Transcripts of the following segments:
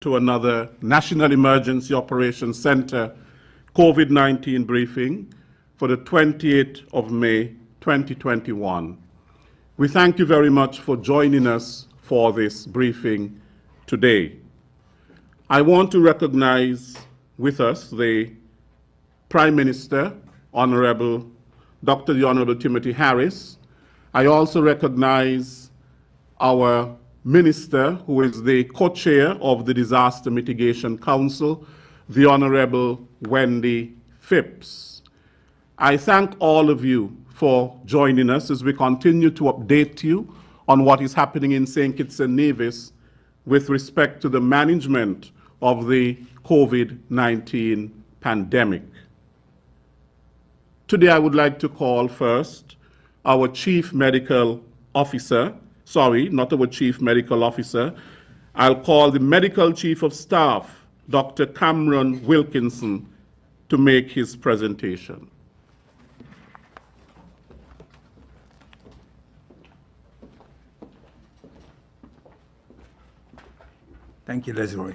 to another National Emergency Operations Center COVID-19 briefing for the 28th of May 2021. We thank you very much for joining us for this briefing today. I want to recognize with us the Prime Minister, the Honorable Timothy Harris. I also recognize our Minister, who is the co-chair of the Disaster Mitigation Council, the Honorable Wendy Phipps. I thank all of you for joining us as we continue to update you on what is happening in St. Kitts and Nevis with respect to the management of the COVID-19 pandemic. Today I would like to call first our Chief Medical Officer, not our Chief Medical Officer. I'll call the Medical Chief of Staff, Dr. Cameron Wilkinson, to make his presentation. Thank you, Leslie.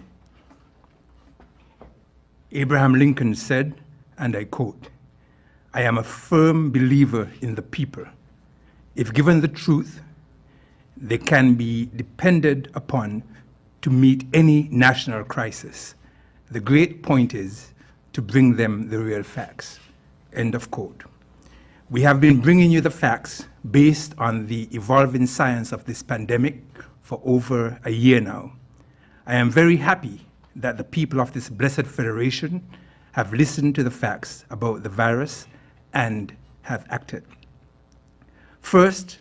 Abraham Lincoln said, and I quote, "I am a firm believer in the people. If given the truth, they can be depended upon to meet any national crisis. The great point is to bring them the real facts." End of quote. We have been bringing you the facts based on the evolving science of this pandemic for over a year now. I am very happy that the people of this blessed federation have listened to the facts about the virus and have acted. First,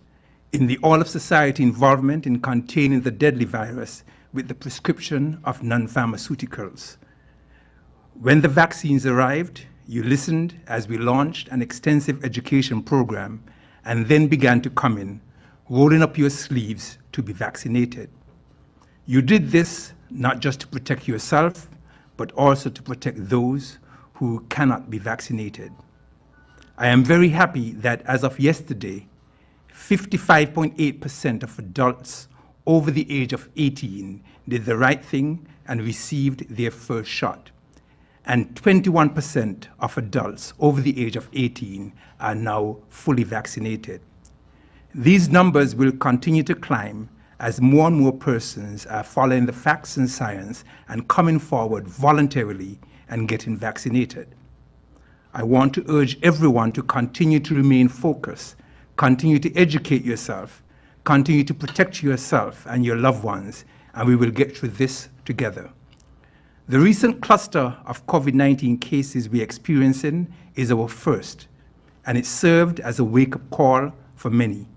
in the all-of-society involvement in containing the deadly virus with the prescription of non-pharmaceuticals. When the vaccines arrived, you listened as we launched an extensive education program and then began to come in, rolling up your sleeves to be vaccinated. You did this not just to protect yourself, but also to protect those who cannot be vaccinated. I am very happy that as of yesterday, 55.8% of adults over the age of 18 did the right thing and received their first shot. And 21% of adults over the age of 18 are now fully vaccinated. These numbers will continue to climb as more and more persons are following the facts and science and coming forward voluntarily and getting vaccinated. I want to urge everyone to continue to remain focused, continue to educate yourself, continue to protect yourself and your loved ones, and we will get through this together. The recent cluster of COVID-19 cases we're experiencing is our first, and it served as a wake-up call for many.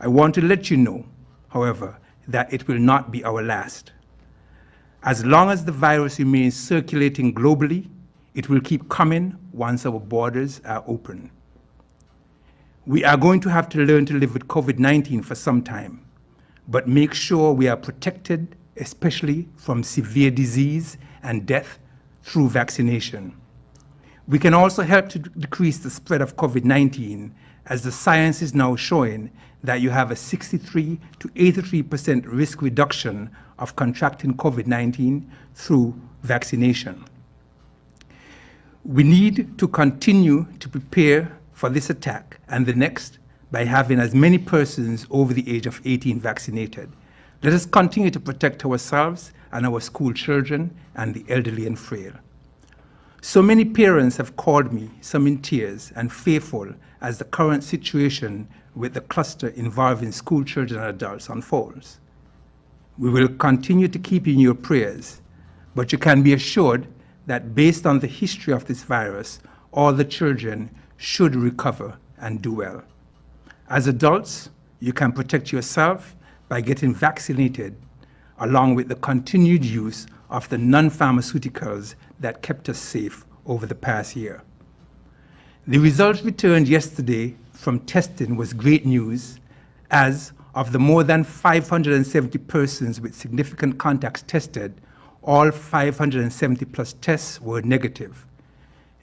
I want to let you know, however, that it will not be our last. As long as the virus remains circulating globally, it will keep coming once our borders are open. We are going to have to learn to live with COVID-19 for some time, but make sure we are protected, especially from severe disease and death through vaccination. We can also help to decrease the spread of COVID-19, as the science is now showing that you have a 63 to 83% risk reduction of contracting COVID-19 through vaccination. We need to continue to prepare for this attack and the next by having as many persons over the age of 18 vaccinated. Let us continue to protect ourselves and our school children and the elderly and frail. So many parents have called me, some in tears and fearful as the current situation with the cluster involving school children and adults unfolds. We will continue to keep you in your prayers, but you can be assured that based on the history of this virus, all the children should recover and do well. As adults, you can protect yourself by getting vaccinated, along with the continued use of the non-pharmaceuticals that kept us safe over the past year. The results returned yesterday from testing was great news, as of the more than 570 persons with significant contacts tested, all 570 plus tests were negative.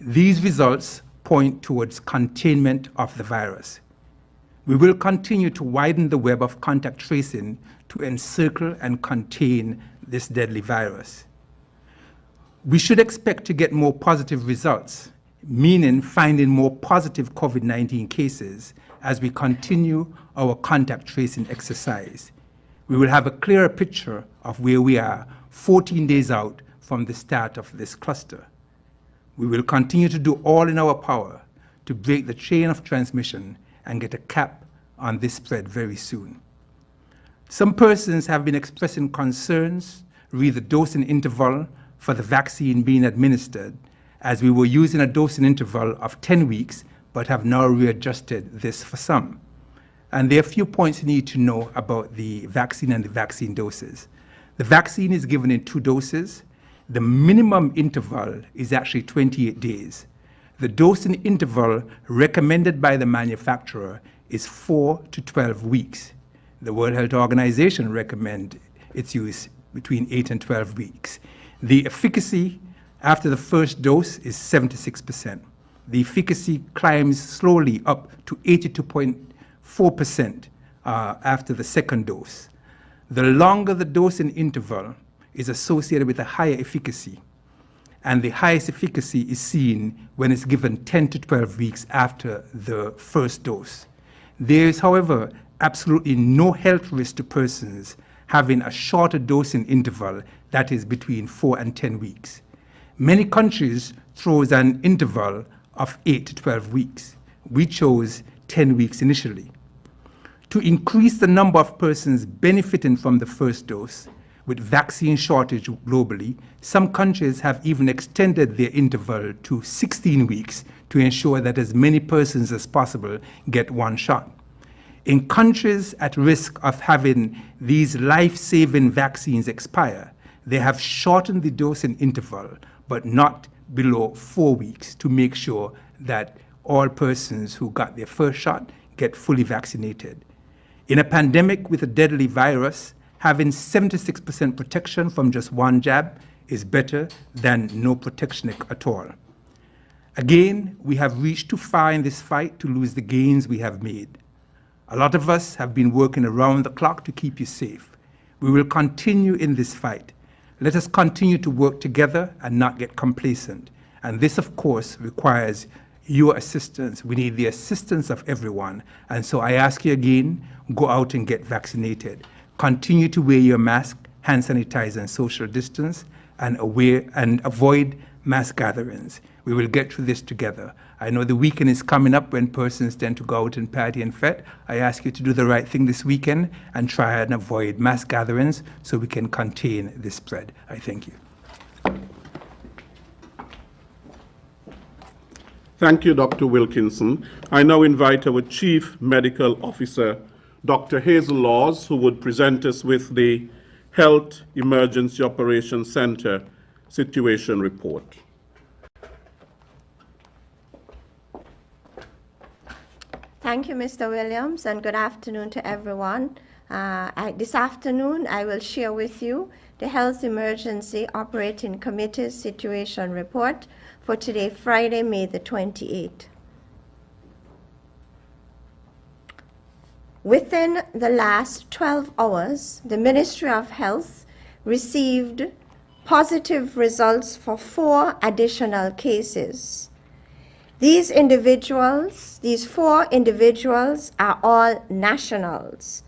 These results point towards containment of the virus. We will continue to widen the web of contact tracing to encircle and contain this deadly virus. We should expect to get more positive results, meaning finding more positive COVID-19 cases as we continue our contact tracing exercise. We will have a clearer picture of where we are 14 days out from the start of this cluster. We will continue to do all in our power to break the chain of transmission and get a cap on this spread very soon. Some persons have been expressing concerns re the dosing interval for the vaccine being administered, as we were using a dosing interval of 10 weeks, but have now readjusted this for some. And there are a few points you need to know about the vaccine and the vaccine doses. The vaccine is given in 2 doses. The minimum interval is actually 28 days. The dosing interval recommended by the manufacturer is 4 to 12 weeks. The World Health Organization recommends its use between 8 and 12 weeks. The efficacy after the first dose is 76%. The efficacy climbs slowly up to 82.4% after the second dose. The longer the dosing interval is associated with a higher efficacy, and the highest efficacy is seen when it's given 10 to 12 weeks after the first dose. There is, however, absolutely no health risk to persons having a shorter dosing interval that is between 4 and 10 weeks. Many countries throws an interval of 8 to 12 weeks. We chose 10 weeks initially. To increase the number of persons benefiting from the first dose, with vaccine shortage globally, some countries have even extended their interval to 16 weeks to ensure that as many persons as possible get one shot. In countries at risk of having these life-saving vaccines expire, they have shortened the dosing interval, but not below 4 weeks, to make sure that all persons who got their first shot get fully vaccinated. In a pandemic with a deadly virus, having 76% protection from just one jab is better than no protection at all. Again, we have reached too far in this fight to lose the gains we have made. A lot of us have been working around the clock to keep you safe. We will continue in this fight. Let us continue to work together and not get complacent. And this, of course, requires your assistance. We need the assistance of everyone. And so I ask you again, go out and get vaccinated. Continue to wear your mask, hand sanitizer, and social distance, and avoid mass gatherings. We will get through this together. I know the weekend is coming up when persons tend to go out and party and fet. I ask you to do the right thing this weekend and try and avoid mass gatherings so we can contain this spread. I thank you. Thank you, Dr. Wilkinson. I now invite our Chief Medical Officer, Dr. Hazel Laws, who would present us with the Health Emergency Operations Center Situation Report. Thank you, Mr. Williams, and good afternoon to everyone. This afternoon, I will share with you the Health Emergency Operating Committee's Situation Report for today, Friday, May the 28th. Within the last 12 hours, the Ministry of Health received positive results for 4 additional cases. These 4 individuals are all nationals.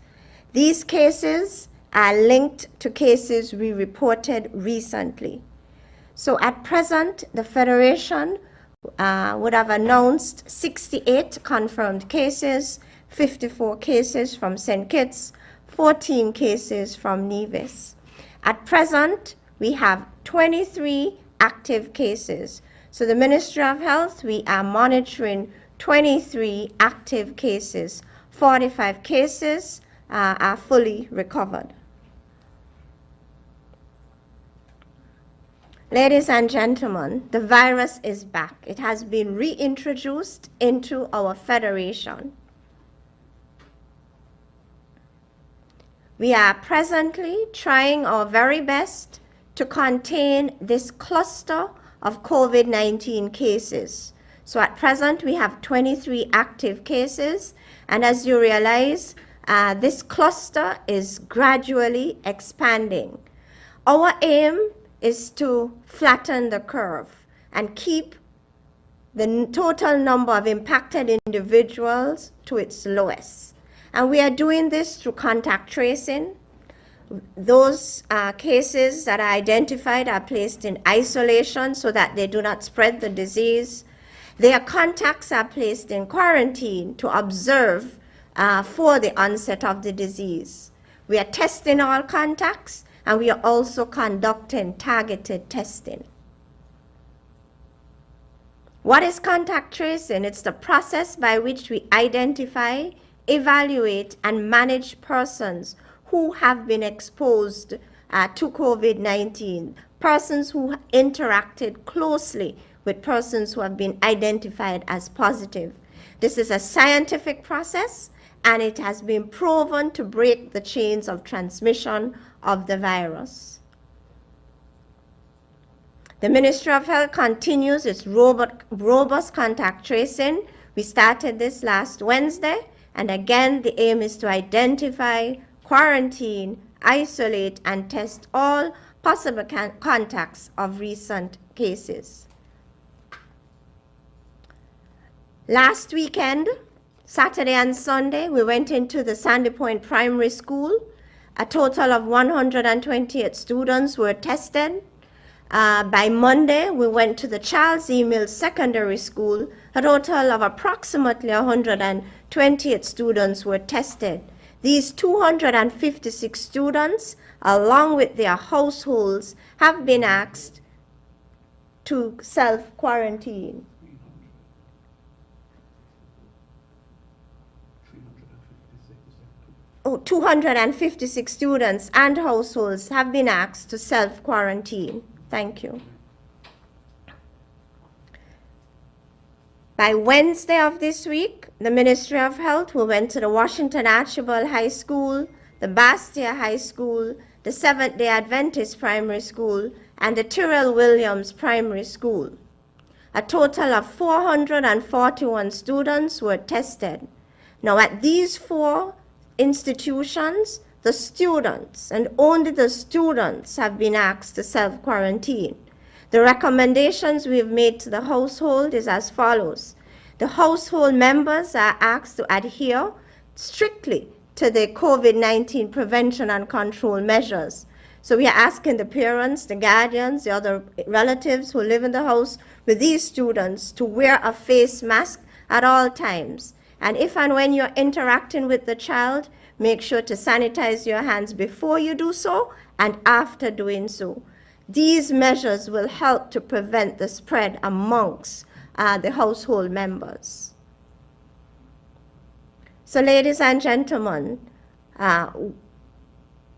These cases are linked to cases we reported recently. So at present, the Federation would have announced 68 confirmed cases, 54 cases from St. Kitts, 14 cases from Nevis. At present, we have 23 active cases. So the Ministry of Health, we are monitoring 23 active cases. 45 cases are fully recovered. Ladies and gentlemen, the virus is back. It has been reintroduced into our federation. We are presently trying our very best to contain this cluster of COVID-19 cases. So at present, we have 23 active cases, and as you realize, this cluster is gradually expanding. Our aim is to flatten the curve and keep the total number of impacted individuals to its lowest. And we are doing this through contact tracing. Those cases that are identified are placed in isolation so that they do not spread the disease. Their contacts are placed in quarantine to observe for the onset of the disease. We are testing all contacts, and we are also conducting targeted testing. What is contact tracing? It's the process by which we identify, evaluate, and manage persons who have been exposed to COVID-19, persons who interacted closely with persons who have been identified as positive. This is a scientific process, and it has been proven to break the chains of transmission of the virus. The Ministry of Health continues its robust contact tracing. We started this last Wednesday, and again, the aim is to identify, quarantine, isolate, and test all possible contacts of recent cases. Last weekend, Saturday and Sunday, we went into the Sandy Point Primary School. A total of 128 students were tested. By Monday, we went to the Charles E. Mills Secondary School. A total of approximately 128 students were tested. These 256 students, along with their households, have been asked to self-quarantine. 256 students and households have been asked to self-quarantine. Thank you. By Wednesday of this week, the Ministry of Health, we went to the Washington Archibald High School, the Bastia High School, the Seventh-day Adventist Primary School, and the Tyrrell Williams Primary School. A total of 441 students were tested. Now, at these four institutions, the students, and only the students, have been asked to self-quarantine. The recommendations we've made to the household is as follows. The household members are asked to adhere strictly to the COVID-19 prevention and control measures. So we are asking the parents, the guardians, the other relatives who live in the house with these students to wear a face mask at all times. And if and when you're interacting with the child, make sure to sanitize your hands before you do so and after doing so. These measures will help to prevent the spread amongst the household members. So, ladies and gentlemen,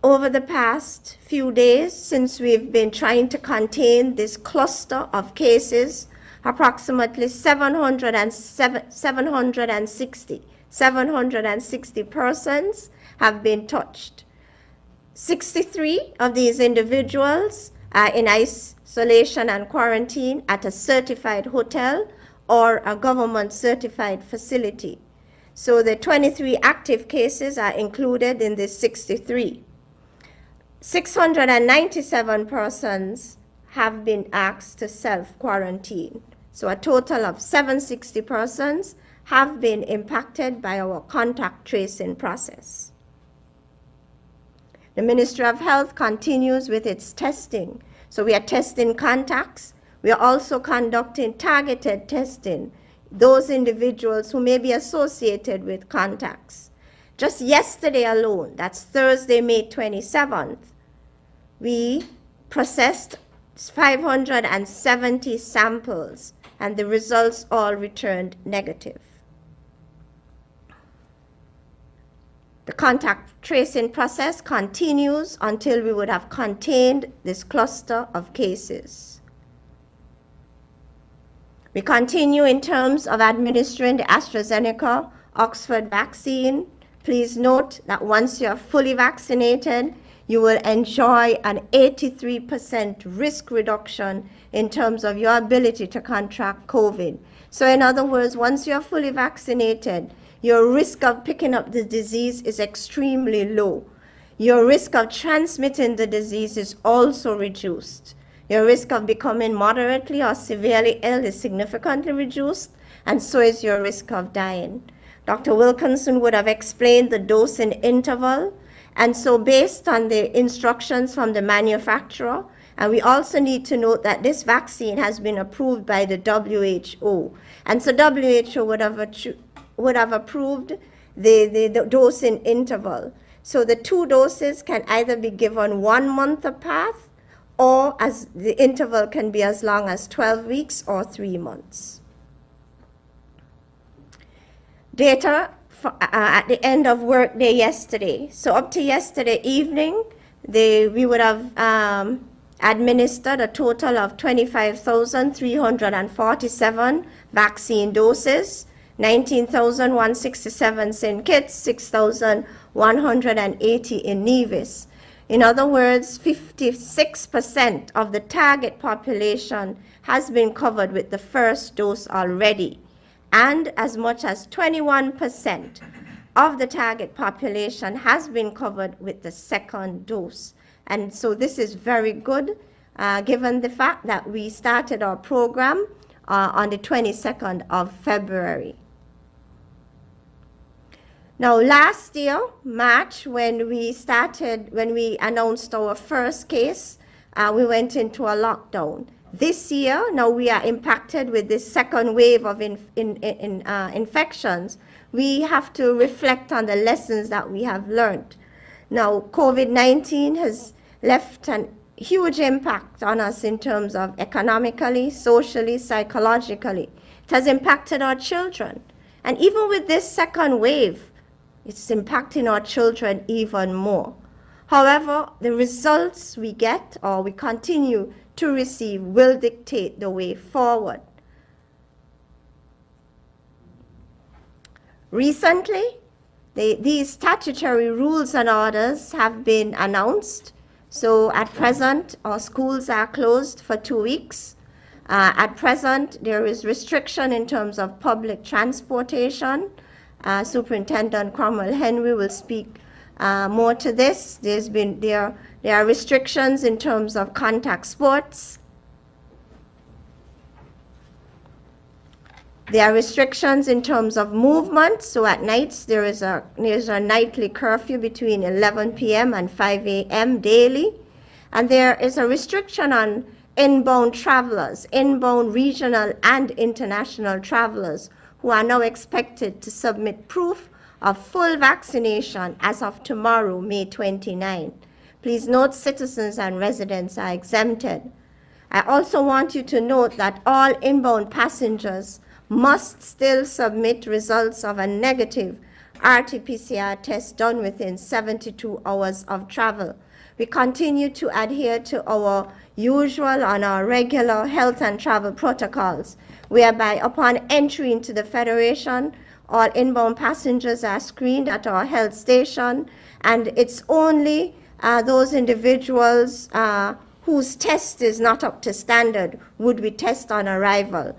over the past few days, since we've been trying to contain this cluster of cases, approximately 760 persons have been touched. 63 of these individuals are in isolation and quarantine at a certified hotel or a government certified facility. So the 23 active cases are included in this 63. 697 persons have been asked to self-quarantine. So a total of 760 persons have been impacted by our contact tracing process. The Ministry of Health continues with its testing. So we are testing contacts. We are also conducting targeted testing, those individuals who may be associated with contacts. Just yesterday alone, that's Thursday, May 27th, we processed 570 samples, and the results all returned negative. The contact tracing process continues until we would have contained this cluster of cases. We continue in terms of administering the AstraZeneca Oxford vaccine. Please note that once you're fully vaccinated, you will enjoy an 83% risk reduction in terms of your ability to contract COVID. So in other words, once you're fully vaccinated, your risk of picking up the disease is extremely low. your risk of transmitting the disease is also reduced. Your risk of becoming moderately or severely ill is significantly reduced, and so is your risk of dying. Dr. Wilkinson would have explained the dosing interval, and so based on the instructions from the manufacturer, and we also need to note that this vaccine has been approved by the WHO, and so WHO would have approved the dosing interval. So the 2 doses can either be given 1 month apart, or as the interval can be as long as 12 weeks or 3 months. Data at the end of work day yesterday. So up to yesterday evening, we would have administered a total of 25,347 vaccine doses, 19,167 in kits, 6,180 in Nevis. In other words, 56% of the target population has been covered with the first dose already, and as much as 21% of the target population has been covered with the second dose. And so this is very good, given the fact that we started our program on the 22nd of February. Now, last year, March, when we announced our first case, we went into a lockdown. This year, now we are impacted with this second wave of infections. We have to reflect on the lessons that we have learned. Now, COVID-19 has left a huge impact on us in terms of economically, socially, psychologically. It has impacted our children. And even with this second wave, it's impacting our children even more. However, the results we get or we continue to receive will dictate the way forward. Recently, these statutory rules and orders have been announced. So at present, our schools are closed for 2 weeks. At present, there is restriction in terms of public transportation. Superintendent Cromwell Henry will speak more to this. There are restrictions in terms of contact sports. There are restrictions in terms of movement. So at nights, there's a nightly curfew between 11 p.m. and 5 a.m. daily. And there is a restriction on inbound travelers, inbound regional and international travelers, who are now expected to submit proof of full vaccination as of tomorrow, May 29. Please note citizens and residents are exempted. I also want you to note that all inbound passengers must still submit results of a negative RT-PCR test done within 72 hours of travel. We continue to adhere to our usual and our regular health and travel protocols, whereby upon entry into the Federation, all inbound passengers are screened at our health station, and it's only those individuals whose test is not up to standard would we test on arrival.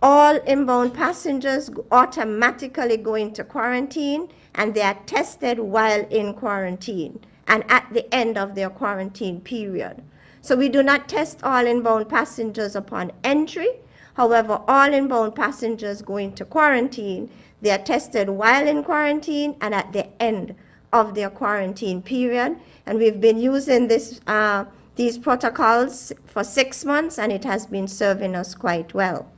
All inbound passengers automatically go into quarantine, and they are tested while in quarantine and at the end of their quarantine period. So we do not test all inbound passengers upon entry. However, all inbound passengers go into quarantine. They are tested while in quarantine and at the end of their quarantine period. And we've been using these protocols for 6 months, and it has been serving us quite well.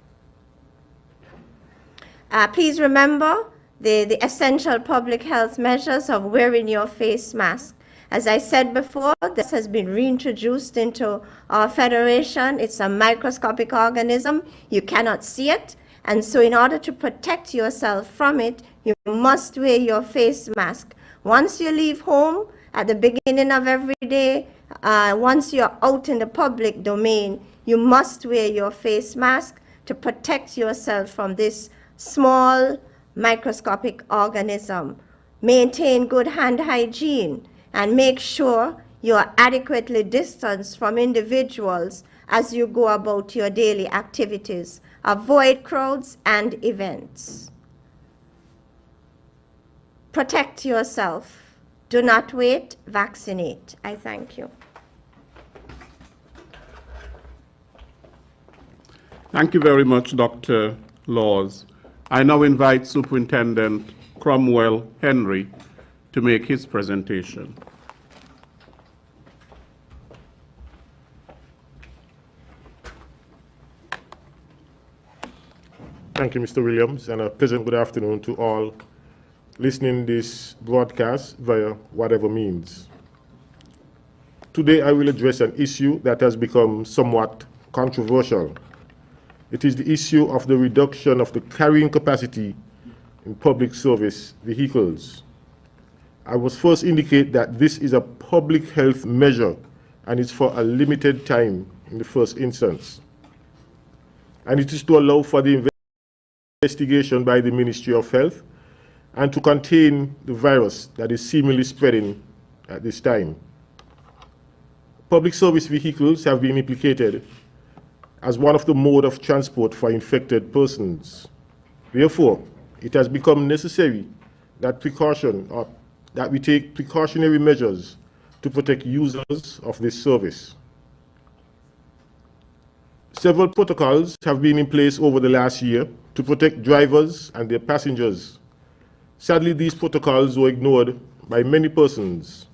Please remember the essential public health measures of wearing your face mask. As I said before, this has been reintroduced into our federation. It's a microscopic organism. You cannot see it. And so in order to protect yourself from it, you must wear your face mask. Once you leave home, at the beginning of every day, once you're out in the public domain, you must wear your face mask to protect yourself from this small microscopic organism. Maintain good hand hygiene and make sure you're adequately distanced from individuals as you go about your daily activities. Avoid crowds and events. Protect yourself. Do not wait, vaccinate. I thank you. Thank you very much, Dr. Laws. I now invite Superintendent Cromwell Henry to make his presentation. Thank you, Mr. Williams, and a pleasant good afternoon to all listening this broadcast via whatever means. Today, I will address an issue that has become somewhat controversial. It is the issue of the reduction of the carrying capacity in public service vehicles. I must first indicate that this is a public health measure and is for a limited time in the first instance. And it is to allow for the investigation by the Ministry of Health and to contain the virus that is seemingly spreading at this time. Public service vehicles have been implicated as one of the mode of transport for infected persons. Therefore, it has become necessary that we take precautionary measures to protect users of this service. Several protocols have been in place over the last year to protect drivers and their passengers. Sadly, these protocols were ignored by many persons.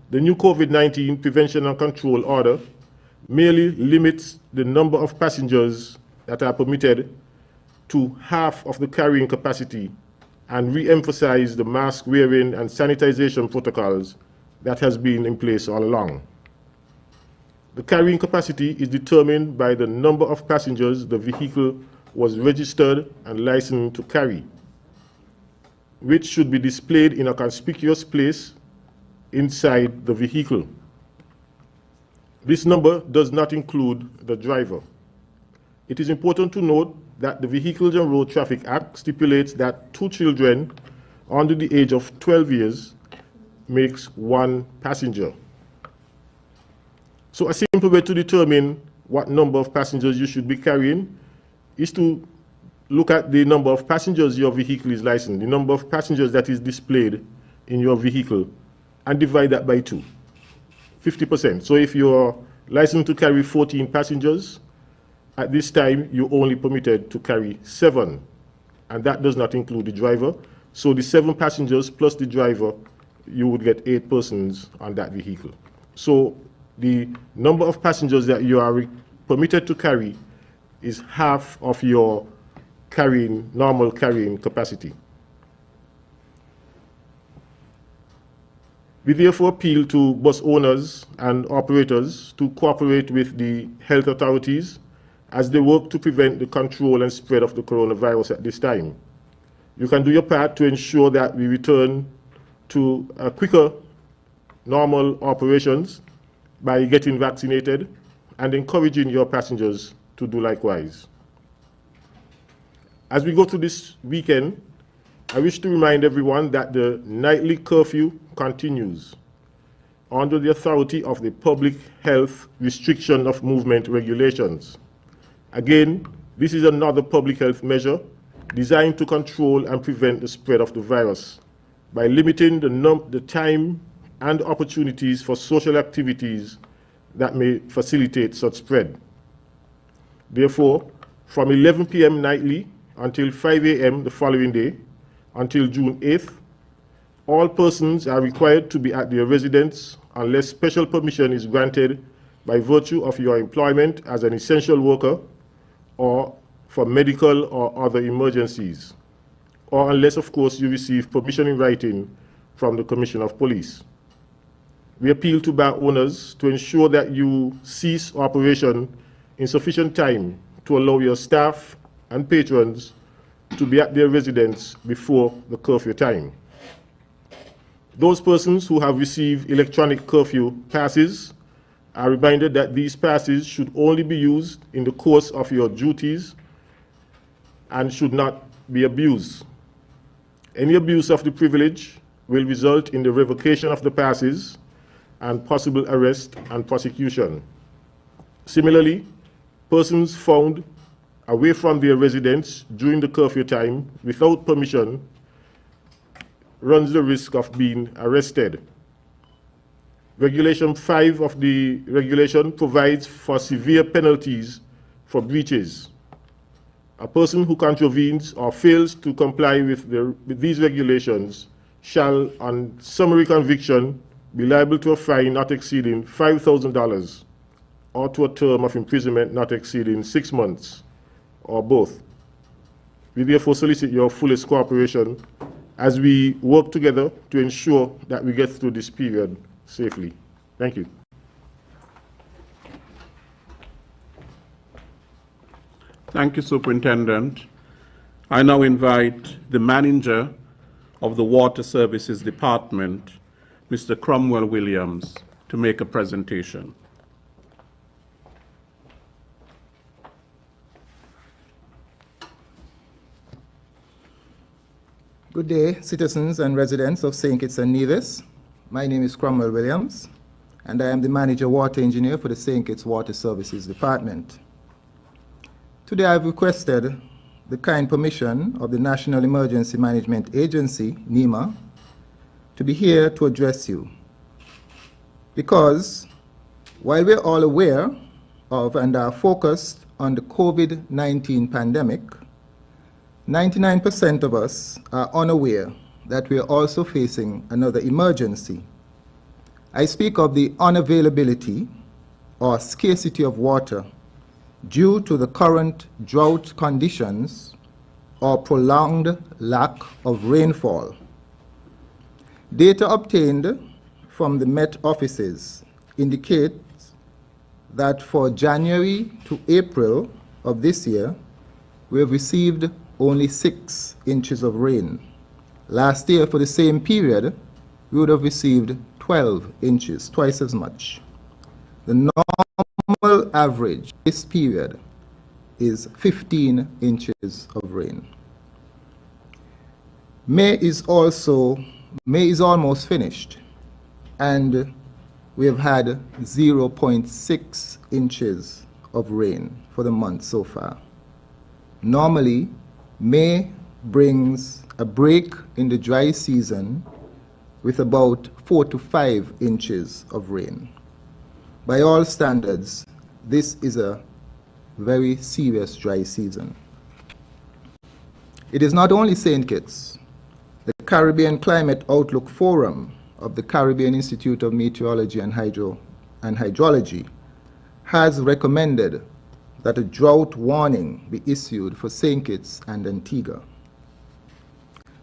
The new COVID-19 Prevention and Control Order merely limits the number of passengers that are permitted to half of the carrying capacity and re-emphasize the mask wearing and sanitization protocols that has been in place all along. The carrying capacity is determined by the number of passengers the vehicle was registered and licensed to carry, which should be displayed in a conspicuous place inside the vehicle. This number does not include the driver. It is important to note that the Vehicles and Road Traffic Act stipulates that 2 children under the age of 12 years makes 1 passenger. So a simple way to determine what number of passengers you should be carrying is to look at the number of passengers your vehicle is licensed, the number of passengers that is displayed in your vehicle, and divide that by 2, 50%. So if you're licensed to carry 14 passengers, at this time you're only permitted to carry 7, and that does not include the driver. So the 7 passengers plus the driver, you would get 8 persons on that vehicle. So the number of passengers that you are permitted to carry is half of your normal carrying capacity. We therefore appeal to bus owners and operators to cooperate with the health authorities as they work to prevent the control and spread of the coronavirus at this time. You can do your part to ensure that we return to quicker normal operations by getting vaccinated and encouraging your passengers to do likewise. As we go through this weekend, I wish to remind everyone that the nightly curfew continues under the authority of the Public Health Restriction of Movement Regulations. Again, this is another public health measure designed to control and prevent the spread of the virus by limiting the time and opportunities for social activities that may facilitate such spread. Therefore, from 11 p.m. nightly until 5 a.m. the following day, until June 8th, all persons are required to be at their residence unless special permission is granted by virtue of your employment as an essential worker or for medical or other emergencies, or unless, of course, you receive permission in writing from the Commissioner of Police. We appeal to bar owners to ensure that you cease operation in sufficient time to allow your staff and patrons to be at their residence before the curfew time. Those persons who have received electronic curfew passes are reminded that these passes should only be used in the course of your duties and should not be abused. Any abuse of the privilege will result in the revocation of the passes and possible arrest and prosecution. Similarly, persons found away from their residence during the curfew time without permission runs the risk of being arrested. Regulation 5 of the regulation provides for severe penalties for breaches. A person who contravenes or fails to comply with these regulations shall, on summary conviction, be liable to a fine not exceeding $5,000 or to a term of imprisonment not exceeding 6 months, or both. We therefore solicit your fullest cooperation as we work together to ensure that we get through this period safely. Thank you. Thank you, Superintendent. I now invite the manager of the Water Services Department, Mr. Cromwell Williams, to make a presentation. Good day, citizens and residents of St. Kitts and Nevis. My name is Cromwell Williams, and I am the Manager Water Engineer for the St. Kitts Water Services Department. Today I've requested the kind permission of the National Emergency Management Agency, NEMA, to be here to address you. Because while we're all aware of and are focused on the COVID-19 pandemic, 99% of us are unaware that we are also facing another emergency. I speak of the unavailability or scarcity of water due to the current drought conditions or prolonged lack of rainfall. Data obtained from the Met offices indicates that for January to April of this year, we have received only 6 inches of rain. Last year, for the same period, we would have received 12 inches, twice as much. The normal average this period is 15 inches of rain. May is almost finished, and we have had 0.6 inches of rain for the month so far. Normally, May brings a break in the dry season with about 4 to 5 inches of rain. By all standards, this is a very serious dry season. It is not only St. Kitts. The Caribbean Climate Outlook Forum of the Caribbean Institute of Meteorology and Hydrology has recommended that a drought warning be issued for St. Kitts and Antigua.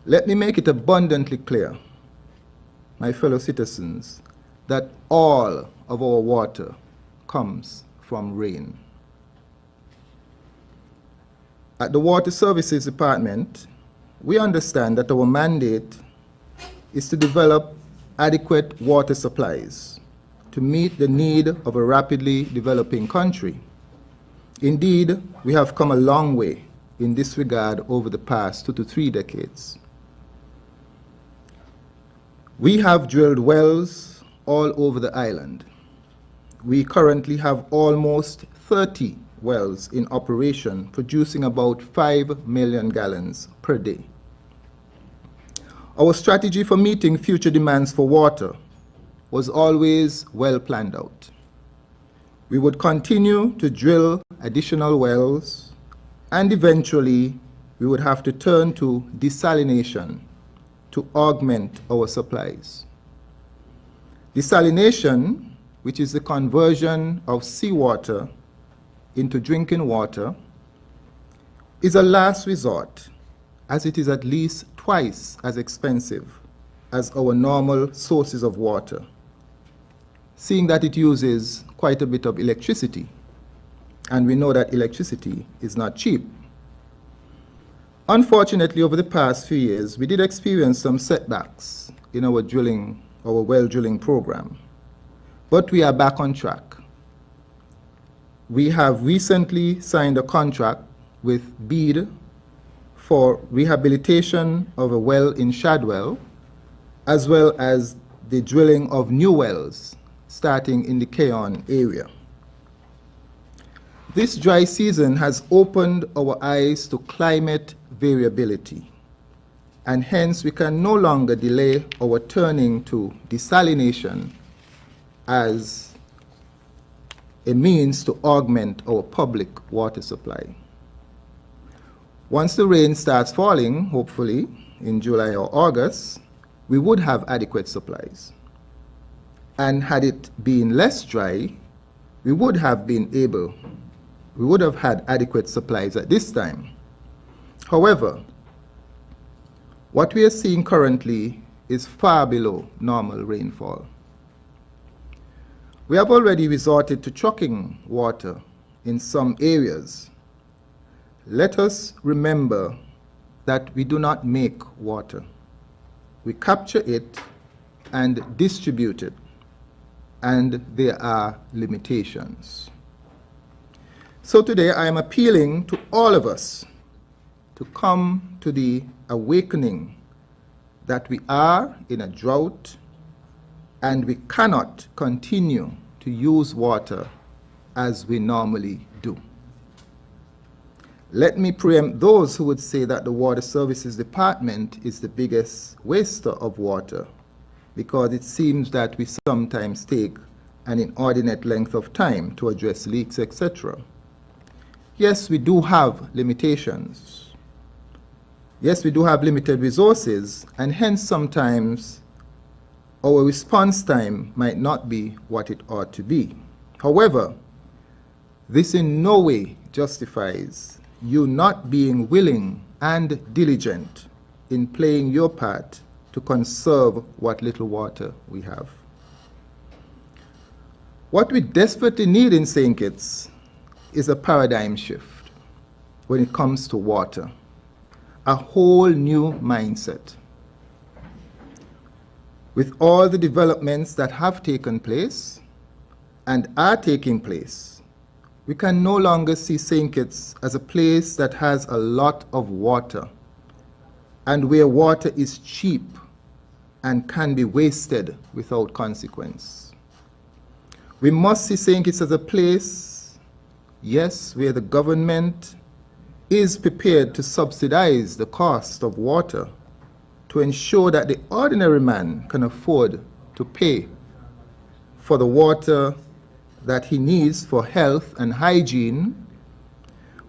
Let me make it abundantly clear, my fellow citizens, that all of our water comes from rain. At the Water Services Department, we understand that our mandate is to develop adequate water supplies to meet the need of a rapidly developing country. Indeed, we have come a long way in this regard over the past 2 to 3 decades. We have drilled wells all over the island. We currently have almost 30 wells in operation, producing about 5 million gallons per day. Our strategy for meeting future demands for water was always well planned out. We would continue to drill additional wells, and eventually we would have to turn to desalination to augment our supplies. Desalination, which is the conversion of seawater into drinking water, is a last resort, as it is at least twice as expensive as our normal sources of water, seeing that it uses quite a bit of electricity, and we know that electricity is not cheap. Unfortunately, over the past few years, we did experience some setbacks in our well drilling program, but we are back on track. We have recently signed a contract with BEAD for rehabilitation of a well in Shadwell, as well as the drilling of new wells starting in the Keon area. This dry season has opened our eyes to climate variability and hence we can no longer delay our turning to desalination as a means to augment our public water supply. Once the rain starts falling, hopefully in July or August, we would have adequate supplies. And had it been less dry, we would have had adequate supplies at this time. However, what we are seeing currently is far below normal rainfall. We have already resorted to trucking water in some areas. Let us remember that we do not make water. We capture it and distribute it, and there are limitations. So today I am appealing to all of us to come to the awakening that we are in a drought and we cannot continue to use water as we normally do. Let me preempt those who would say that the Water Services Department is the biggest waster of water, because it seems that we sometimes take an inordinate length of time to address leaks, etc. Yes, we do have limitations. Yes, we do have limited resources, and hence sometimes our response time might not be what it ought to be. However, this in no way justifies you not being willing and diligent in playing your part to conserve what little water we have. What we desperately need in St. Kitts is a paradigm shift when it comes to water, a whole new mindset. With all the developments that have taken place and are taking place, we can no longer see St. Kitts as a place that has a lot of water and where water is cheap and can be wasted without consequence. We must see St. Kitts as a place, yes, where the government is prepared to subsidize the cost of water to ensure that the ordinary man can afford to pay for the water that he needs for health and hygiene,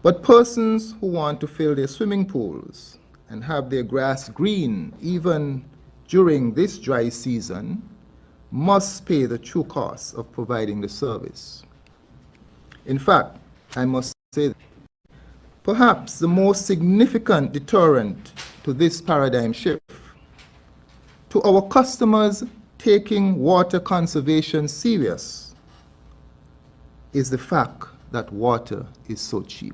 but persons who want to fill their swimming pools and have their grass green even during this dry season must pay the true cost of providing the service. In fact, I must say that perhaps the most significant deterrent to this paradigm shift, to our customers taking water conservation serious, is the fact that water is so cheap.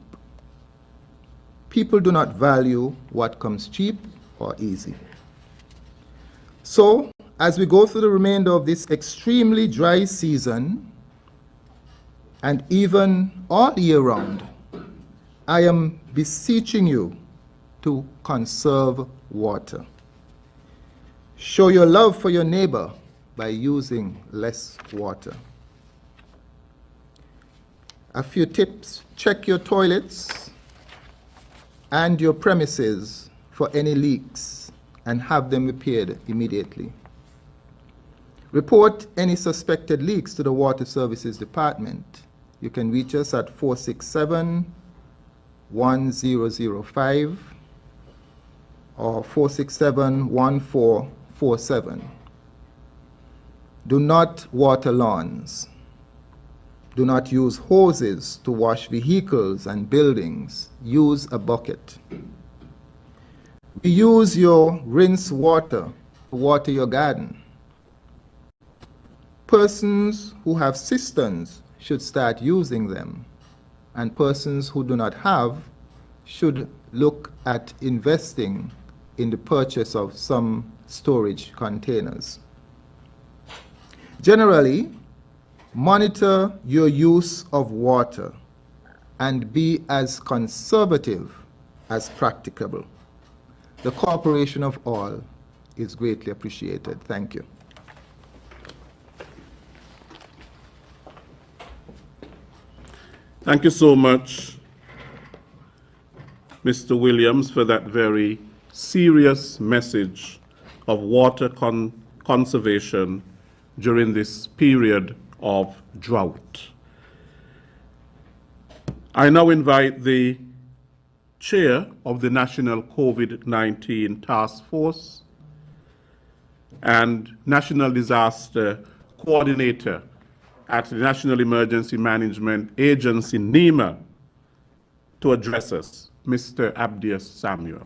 People do not value what comes cheap or easy. So, as we go through the remainder of this extremely dry season, and even all year round, I am beseeching you to conserve water. Show your love for your neighbor by using less water. A few tips: check your toilets and your premises for any leaks and have them repaired immediately. Report any suspected leaks to the Water Services Department. You can reach us at 467-1005 or 467-1447. Do not water lawns. Do not use hoses to wash vehicles and buildings. Use a bucket. Use your rinse water to water your garden. Persons who have cisterns should start using them, and persons who do not have should look at investing in the purchase of some storage containers. Generally, monitor your use of water and be as conservative as practicable. The cooperation of all is greatly appreciated. Thank you. Thank you so much, Mr. Williams, for that very serious message of water conservation during this period of drought. I now invite the Chair of the National COVID-19 Task Force and National Disaster Coordinator at the National Emergency Management Agency, NEMA, to address us, Mr. Abdias Samuel.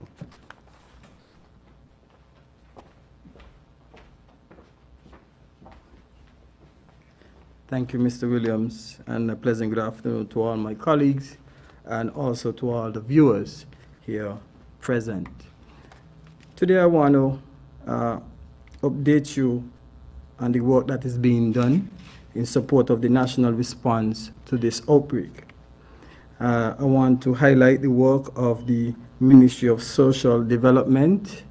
Thank you, Mr. Williams, and a pleasant good afternoon to all my colleagues and also to all the viewers here present. Today I want to update you on the work that is being done in support of the national response to this outbreak. I want to highlight the work of the Ministry of Social Development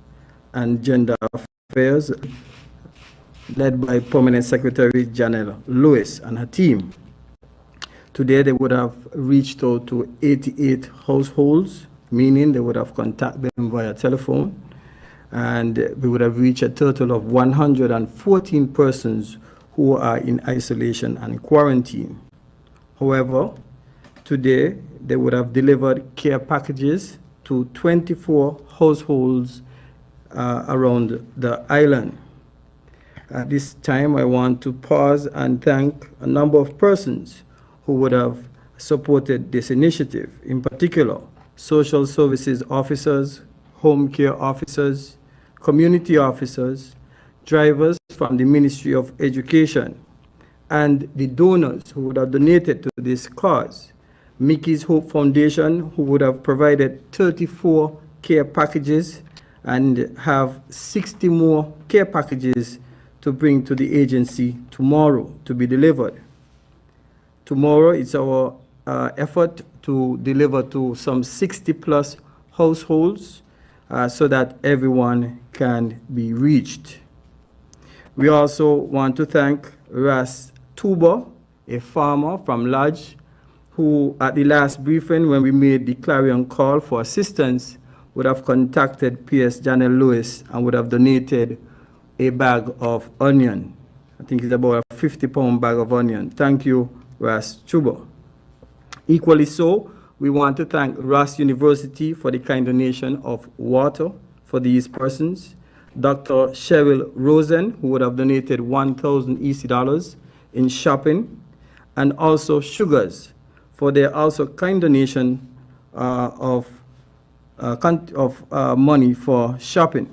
and Gender Affairs, led by Permanent Secretary Janelle Lewis and her team. Today, they would have reached out to 88 households, meaning they would have contacted them via telephone, and we would have reached a total of 114 persons who are in isolation and quarantine. However, today, they would have delivered care packages to 24 households around the island. At this time, I want to pause and thank a number of persons who would have supported this initiative. In particular, social services officers, home care officers, community officers, drivers from the Ministry of Education, and the donors who would have donated to this cause. Mickey's Hope Foundation, who would have provided 34 care packages and have 60 more care packages to bring to the agency tomorrow to be delivered. Tomorrow it's our effort to deliver to some 60+ households so that everyone can be reached. We also want to thank Ras Tuba, a farmer from Lodge, who at the last briefing when we made the clarion call for assistance would have contacted PS Janelle Lewis and would have donated a bag of onion. I think it's about a 50-pound bag of onion. Thank you, Ras Chuba. Equally so, we want to thank Ross University for the kind donation of water for these persons. Dr. Cheryl Rosen, who would have donated 1,000 EC dollars in shopping, and also Sugars for their also kind donation of money for shopping.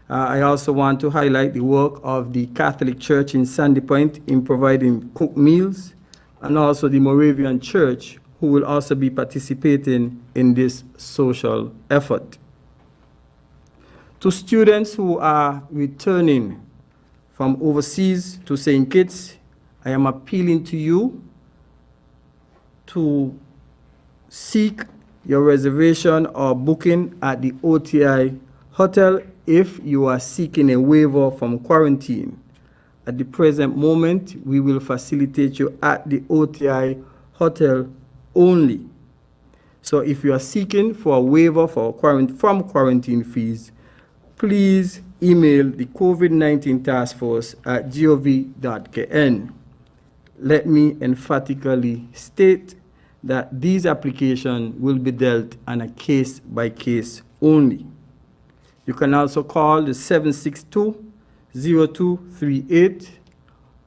I also want to highlight the work of the Catholic Church in Sandy Point in providing cooked meals, and also the Moravian Church, who will also be participating in this social effort. To students who are returning from overseas to St. Kitts, I am appealing to you to seek your reservation or booking at the OTI Hotel if you are seeking a waiver from quarantine. At the present moment, we will facilitate you at the OTI Hotel only. So if you are seeking for a waiver from quarantine fees, please email the COVID-19 Task Force at gov.kn. Let me emphatically state that these applications will be dealt on a case-by-case only. You can also call the 762-0238,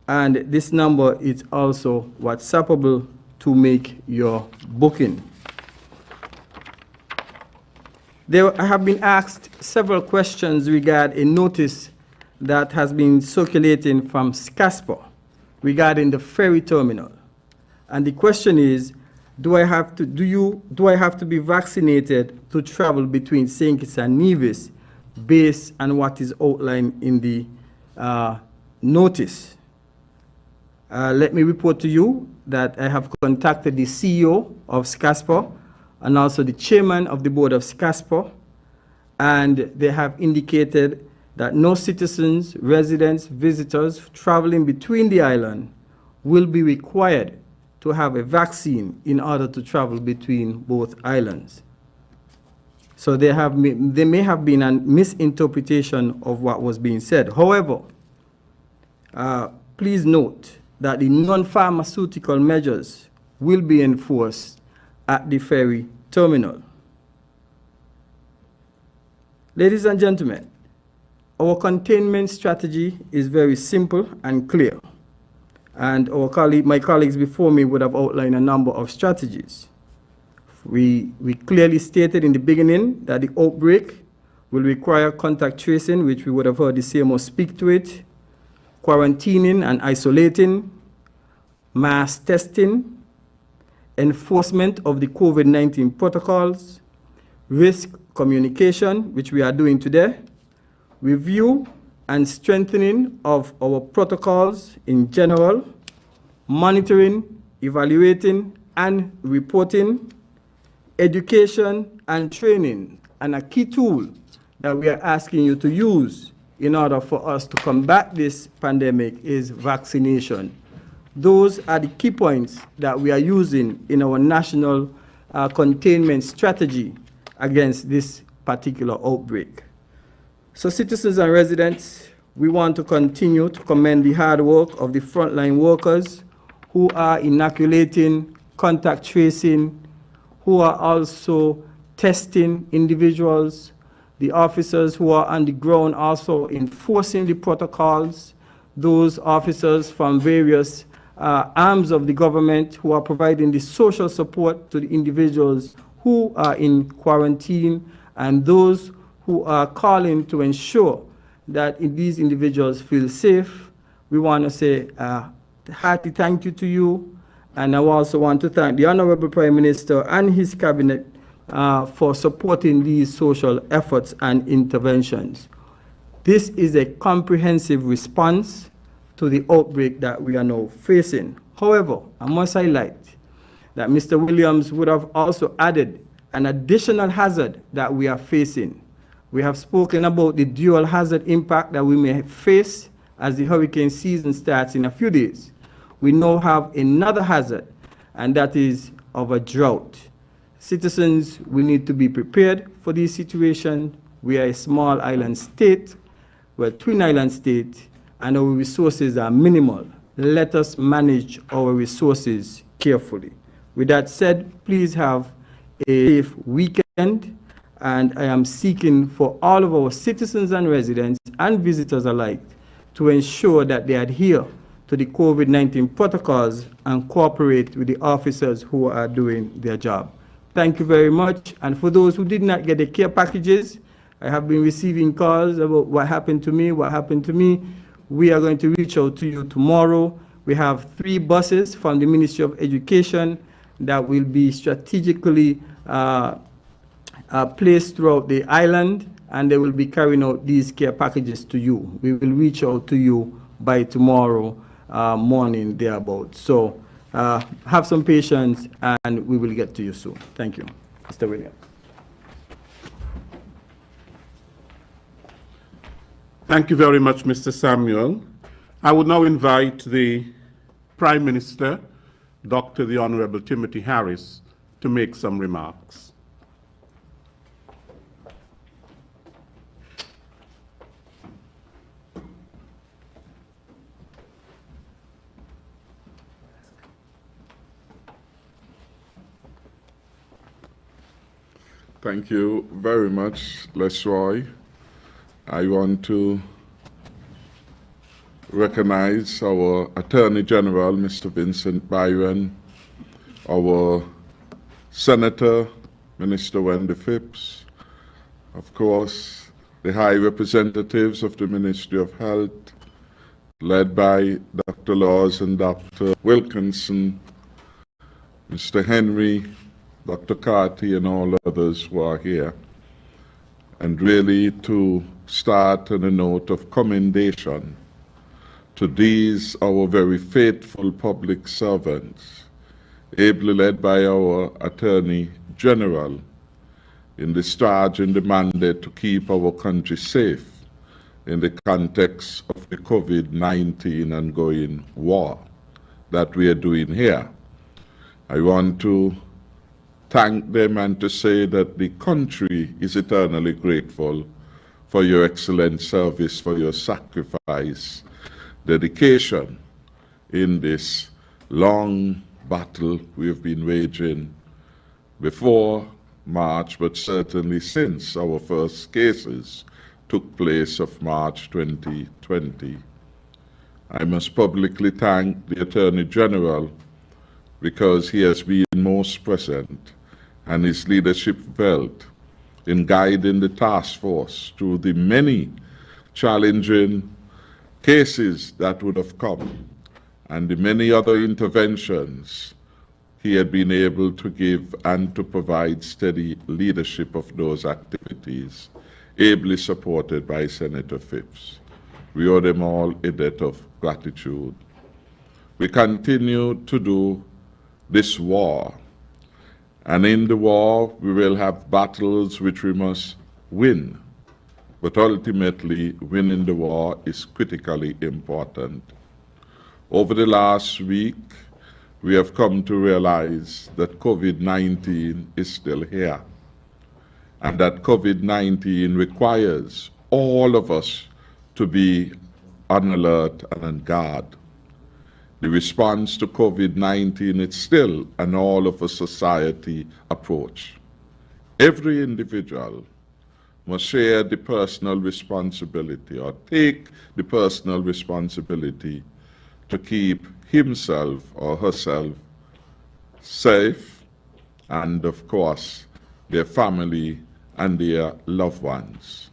and this number is also WhatsAppable to make your booking. I have been asked several questions regarding a notice that has been circulating from SCASPA regarding the ferry terminal. And the question is, do I have to be vaccinated to travel between St. Kitts and Nevis based on what is outlined in the notice? Let me report to you that I have contacted the CEO of SCASPA and also the chairman of the board of SCASPA, and they have indicated that no citizens, residents, visitors traveling between the island will be required to have a vaccine in order to travel between both islands. So there may have been a misinterpretation of what was being said. However, please note that the non-pharmaceutical measures will be enforced at the ferry terminal. Ladies and gentlemen, our containment strategy is very simple and clear. And my colleagues before me would have outlined a number of strategies. We clearly stated in the beginning that the outbreak will require contact tracing, which we would have heard the CMO speak to it, quarantining and isolating, mass testing, enforcement of the COVID-19 protocols, risk communication, which we are doing today, review and strengthening of our protocols in general, monitoring, evaluating, and reporting, education and training. And a key tool that we are asking you to use in order for us to combat this pandemic is vaccination. Those are the key points that we are using in our national containment strategy against this particular outbreak. So citizens and residents, we want to continue to commend the hard work of the frontline workers who are inoculating, contact tracing, who are also testing individuals, the officers who are on the ground also enforcing the protocols, those officers from various arms of the government who are providing the social support to the individuals who are in quarantine, and those who are calling to ensure that these individuals feel safe. We want to say a hearty thank you to you. And I also want to thank the Honorable Prime Minister and his cabinet for supporting these social efforts and interventions. This is a comprehensive response to the outbreak that we are now facing. However, I must highlight that Mr. Williams would have also added an additional hazard that we are facing. We have spoken about the dual hazard impact that we may face as the hurricane season starts in a few days. We now have another hazard, and that is of a drought. Citizens will need to be prepared for this situation. We are a small island state, we're a twin island state, and our resources are minimal. Let us manage our resources carefully. With that said, please have a safe weekend, and I am seeking for all of our citizens and residents and visitors alike to ensure that they adhere to the COVID-19 protocols and cooperate with the officers who are doing their job. Thank you very much. And for those who did not get the care packages, I have been receiving calls about what happened to me. We are going to reach out to you tomorrow. We have 3 buses from the Ministry of Education that will be strategically placed throughout the island, and they will be carrying out these care packages to you. We will reach out to you by tomorrow morning thereabout. So have some patience, and we will get to you soon. Thank you. Mr. Williams. Thank you very much, Mr. Samuel. I would now invite the Prime Minister, Dr. the Honorable Timothy Harris, to make some remarks. Thank you very much, Lesroy. I want to recognize our Attorney General, Mr. Vincent Byron, our Senator, Minister Wendy Phipps, of course, the High Representatives of the Ministry of Health, led by Dr. Laws and Dr. Wilkinson, Mr. Henry, Dr. Carty, and all others who are here, and really to start on a note of commendation to these, our very faithful public servants, ably led by our Attorney General, in discharging the mandate to keep our country safe in the context of the COVID-19 ongoing war that we are doing here. I want to thank them and to say that the country is eternally grateful for your excellent service, for your sacrifice, dedication in this long battle we have been waging before March, but certainly since our first cases took place of March 2020. I must publicly thank the Attorney General because he has been most present and his leadership felt in guiding the task force through the many challenging cases that would have come and the many other interventions he had been able to give and to provide steady leadership of those activities, ably supported by Senator Phipps. We owe them all a debt of gratitude. We continue to do this war, and in the war we will have battles which we must win, but ultimately winning the war is critically important. Over the last week, we have come to realize that COVID-19 is still here, and that COVID-19 requires all of us to be on alert and on guard. The response to COVID-19 is still an all-of-a-society approach. Every individual must share the personal responsibility or take the personal responsibility to keep himself or herself safe and, of course, their family and their loved ones.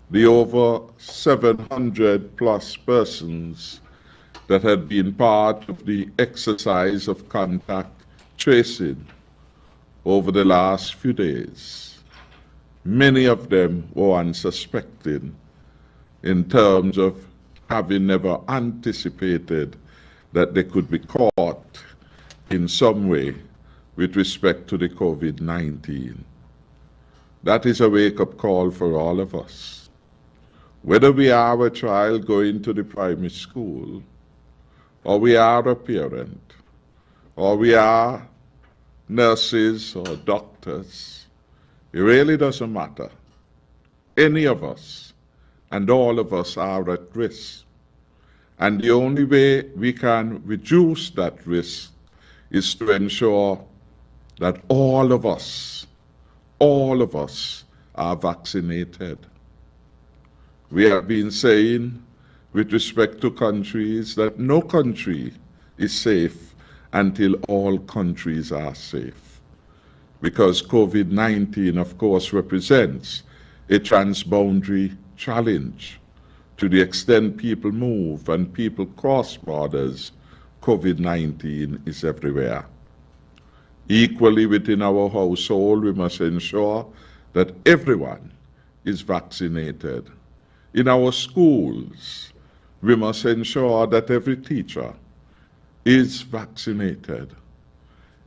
The over 700 plus persons that had been part of the exercise of contact tracing over the last few days, many of them were unsuspecting in terms of having never anticipated that they could be caught in some way with respect to the COVID-19. That is a wake-up call for all of us. Whether we are a child going to the primary school, or we are a parent, or we are nurses or doctors, it really doesn't matter. Any of us and all of us are at risk. And the only way we can reduce that risk is to ensure that all of us are vaccinated. We have been saying with respect to countries that no country is safe until all countries are safe. Because COVID-19, of course, represents a transboundary challenge. To the extent people move and people cross borders, COVID-19 is everywhere. Equally within our household, we must ensure that everyone is vaccinated. In our schools, we must ensure that every teacher is vaccinated.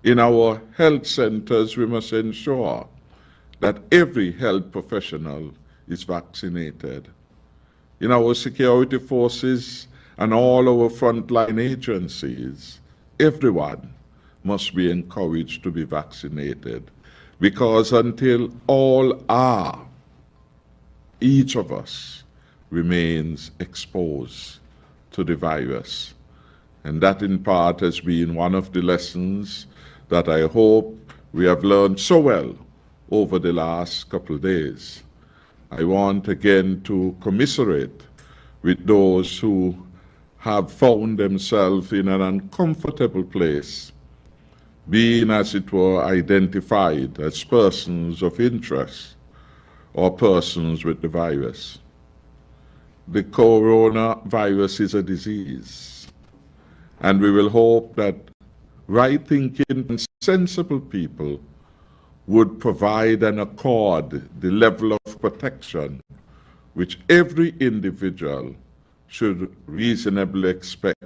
In our health centers, we must ensure that every health professional is vaccinated. In our security forces and all our frontline agencies, everyone must be encouraged to be vaccinated, because until all are, each of us remains exposed to the virus. And that in part has been one of the lessons that I hope we have learned so well over the last couple of days. I want again to commiserate with those who have found themselves in an uncomfortable place, being, as it were, identified as persons of interest or persons with the virus. The coronavirus is a disease, and we will hope that right-thinking and sensible people would provide and accord the level of protection which every individual should reasonably expect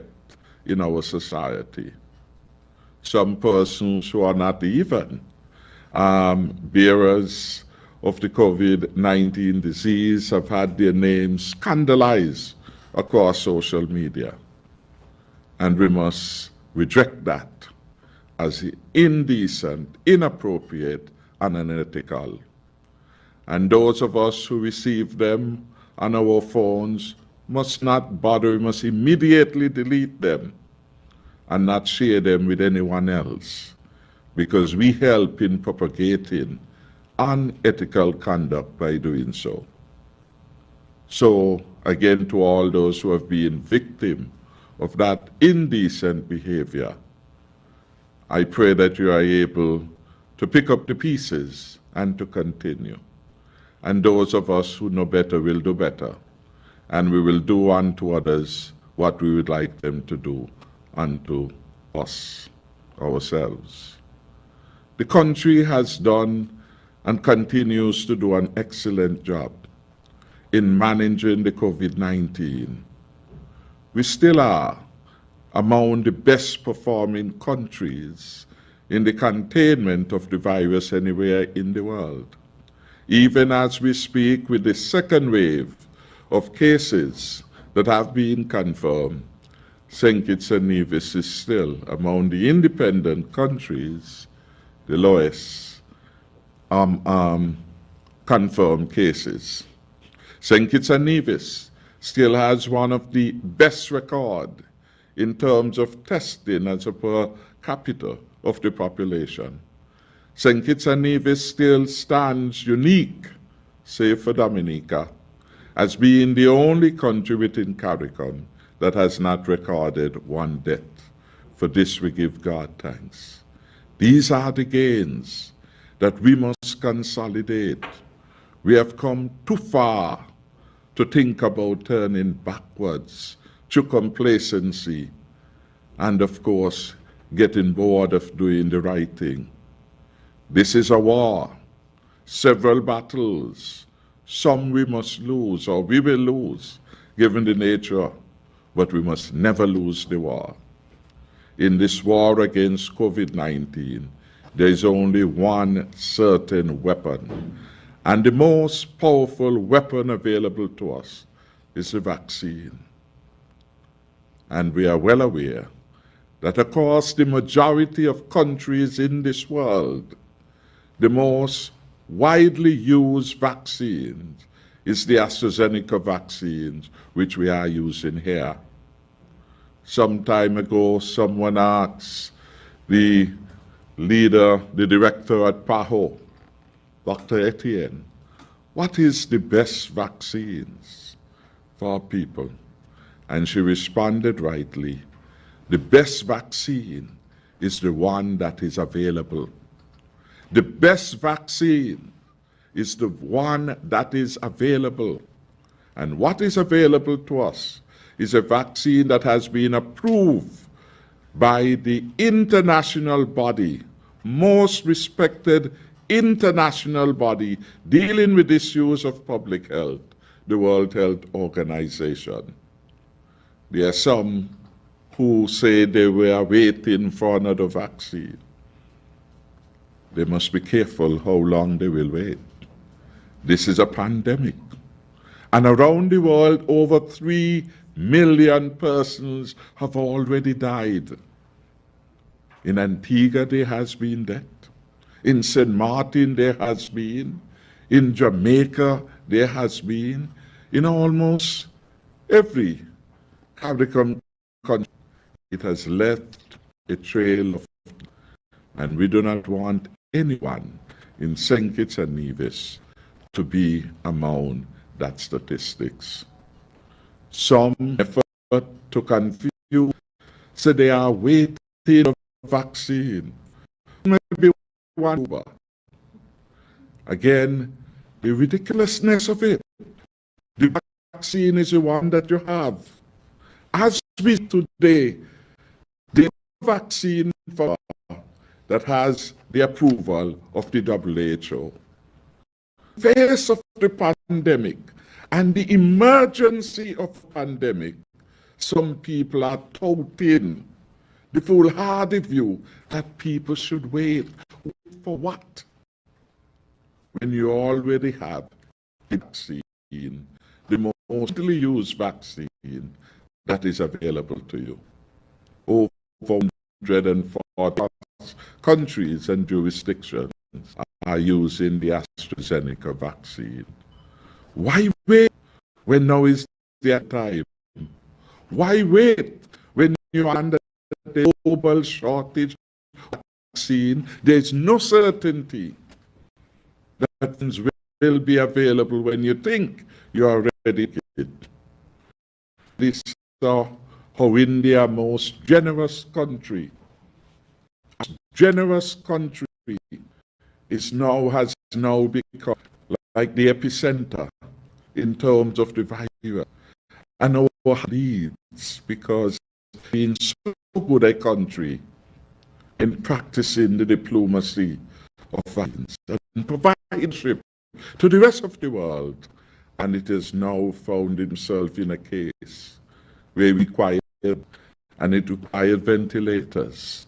in our society. Some persons who are not even bearers of the COVID-19 disease have had their names scandalized across social media. And we must reject that as indecent, inappropriate, and unethical. And those of us who receive them on our phones must not bother, we must immediately delete them and not share them with anyone else, because we help in propagating unethical conduct by doing so. So, again, to all those who have been victim of that indecent behavior, I pray that you are able to pick up the pieces and to continue. And those of us who know better will do better, and we will do unto others what we would like them to do unto us, ourselves. The country has done and continues to do an excellent job in managing the COVID-19. We still are among the best performing countries in the containment of the virus anywhere in the world. Even as we speak, with the second wave of cases that have been confirmed, St. Kitts and Nevis is still among the independent countries the lowest confirmed cases. St. Kitts and Nevis still has one of the best record in terms of testing as a per capita of the population. St. Kitts and Nevis still stands unique, save for Dominica, as being the only country within CARICOM that has not recorded one death. For this we give God thanks. These are the gains that we must consolidate. We have come too far to think about turning backwards to complacency and, of course, getting bored of doing the right thing. This is a war, several battles. Some we must lose, or we will lose, given the nature, but we must never lose the war. In this war against COVID-19, there is only one certain weapon, and the most powerful weapon available to us is the vaccine. And we are well aware that across the majority of countries in this world, the most widely used vaccine is the AstraZeneca vaccines, which we are using here. Some time ago, someone asked the leader, the director at PAHO, Dr. Etienne, what is the best vaccines for people? And she responded rightly, the best vaccine is the one that is available. The best vaccine is the one that is available. And what is available to us is a vaccine that has been approved by the international body, most respected international body dealing with issues of public health, the World Health Organization. There are some who say they were waiting for another vaccine. They must be careful how long they will wait. This is a pandemic. And around the world, over 3 million persons have already died. In Antigua, there has been death. In St. Martin, there has been. In Jamaica, there has been. In almost every CARICOM country, it has left a trail of, and we do not want anyone in St. Kitts and Nevis to be among that statistics. Some effort to confuse, so they are waiting for vaccine. Maybe one over. Again, the ridiculousness of it. The vaccine is the one that you have. As we today, the vaccine for that has the approval of the WHO. In the face of the pandemic and the emergency of the pandemic, some people are touting the foolhardy view that people should wait. Wait for what? When you already have the vaccine, the mostly used vaccine that is available to you. Over 140 countries and jurisdictions are using the AstraZeneca vaccine. Why wait when now is their time? Why wait when you are under the global shortage of vaccine? There is no certainty that things will be available when you think you are ready. This is how India, most generous country, has now become like the epicenter in terms of the virus. And our leads, because being so good a country in practicing the diplomacy of violence and providing to the rest of the world. And it has now found itself in a case where it required ventilators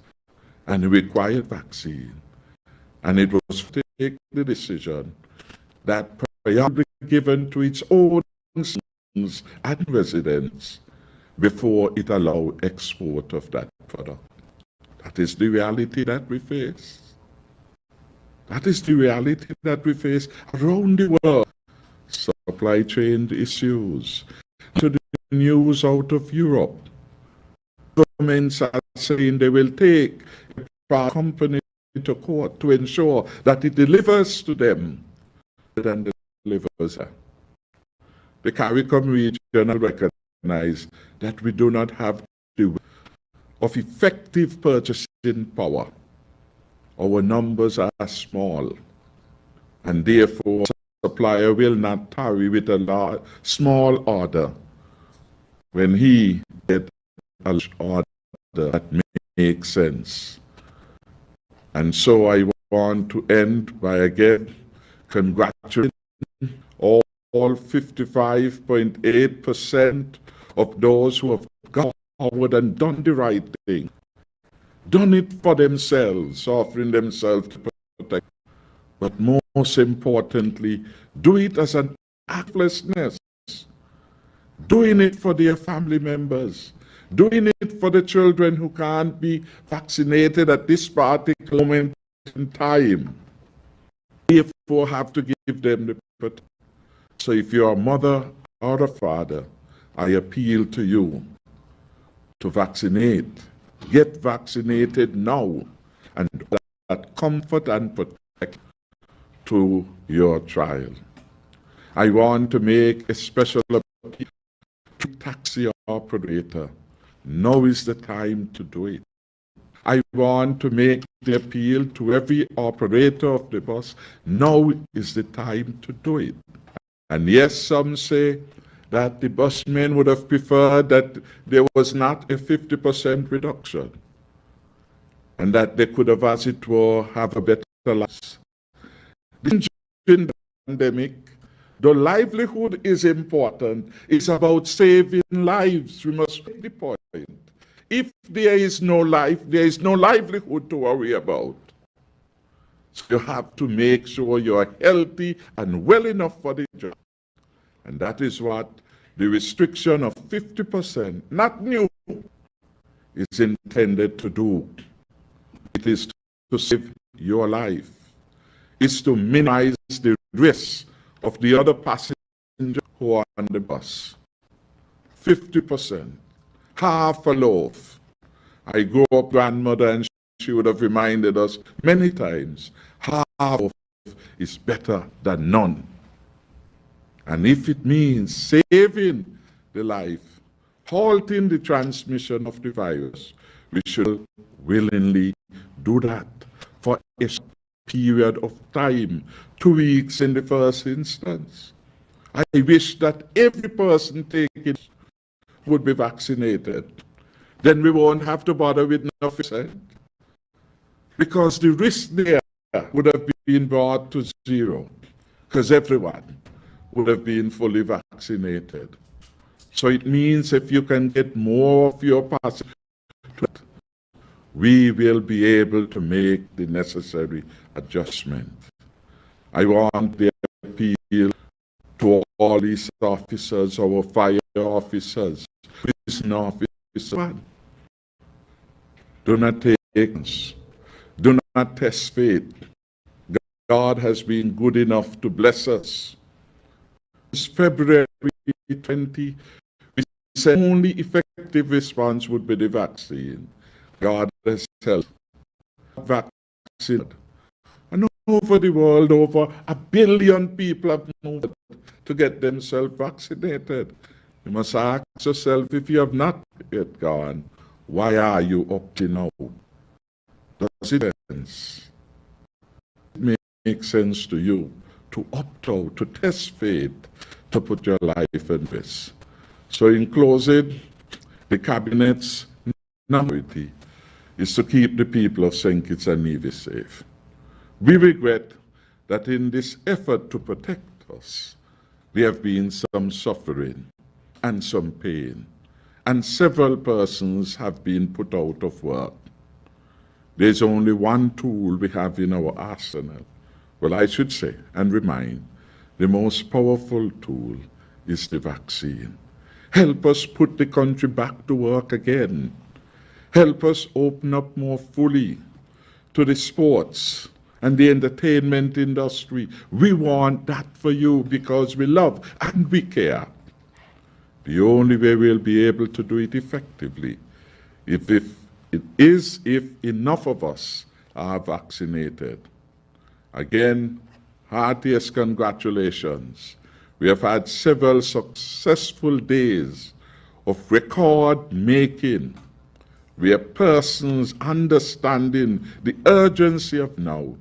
and it required vaccine. And it was to take the decision that priority given to its own citizens and residents before it allowed export of that product. That is the reality that we face. That is the reality that we face around the world. Supply chain issues. To the news out of Europe, governments are saying they will take a company to court to ensure that it delivers to them than delivers. The CARICOM region recognize that we do not have the of effective purchasing power. Our numbers are small, and therefore supplier will not tarry with a small order when he gets a large order that makes sense. And so I want to end by again congratulating all 55.8% of those who have gone forward and done the right thing, done it for themselves, offering themselves to protect, but most importantly, do it as an actlessness, doing it for their family members, doing it for the children who can't be vaccinated at this particular moment in time. Therefore, have to give them the protection. So if you're a mother or a father, I appeal to you to vaccinate. Get vaccinated now, and that comfort and protect to your child. I want to make a special appeal to taxi operator. Now is the time to do it. I want to make the appeal to every operator of the bus. Now is the time to do it. And yes, some say that the busmen would have preferred that there was not a 50% reduction and that they could have, as it were, have a better life. In the pandemic, the livelihood is important. It's about saving lives. We must make the point. If there is no life, there is no livelihood to worry about. So you have to make sure you are healthy and well enough for the job. And that is what the restriction of 50%, not new, is intended to do. It is to save your life. It's to minimize the risk of the other passengers who are on the bus. 50%, half a loaf. I grew up grandmother and she would have reminded us many times, half a loaf is better than none. And if it means saving the life, halting the transmission of the virus, we should willingly do that for a period of time, 2 weeks in the first instance. I wish that every person taking would be vaccinated. Then we won't have to bother with nothing, because the risk there would have been brought to zero, because everyone would have been fully vaccinated. So it means if you can get more of your passengers, we will be able to make the necessary adjustment. I want the appeal to all these officers, our fire officers, prison officers. Do not take not test faith. God has been good enough to bless us. This February 20, we said only effective response would be the vaccine. God has helped. Vaccine. And over the world, over 1 billion people have moved to get themselves vaccinated. You must ask yourself, if you have not yet gone, why are you opting out? Does it make sense to you to opt out, to test faith, to put your life in risk? So in closing, the Cabinet's priority is to keep the people of St. Kitts and Nevis safe. We regret that in this effort to protect us, there have been some suffering and some pain, and several persons have been put out of work. There's only one tool we have in our arsenal. Well, I should say and remind, the most powerful tool is the vaccine. Help us put the country back to work again. Help us open up more fully to the sports and the entertainment industry. We want that for you because we love and we care. The only way we'll be able to do it effectively is if enough of us are vaccinated. Again, heartiest congratulations. We have had several successful days of record making, where persons understanding the urgency of now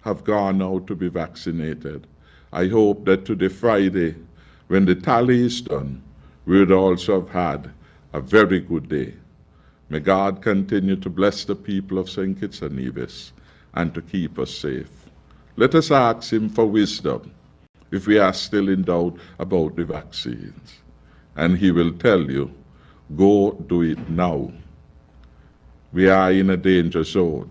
have gone out to be vaccinated. I hope that today, Friday, when the tally is done, we would also have had a very good day. May God continue to bless the people of St. Kitts and Nevis and to keep us safe. Let us ask him for wisdom if we are still in doubt about the vaccines. And he will tell you, go do it now. We are in a danger zone.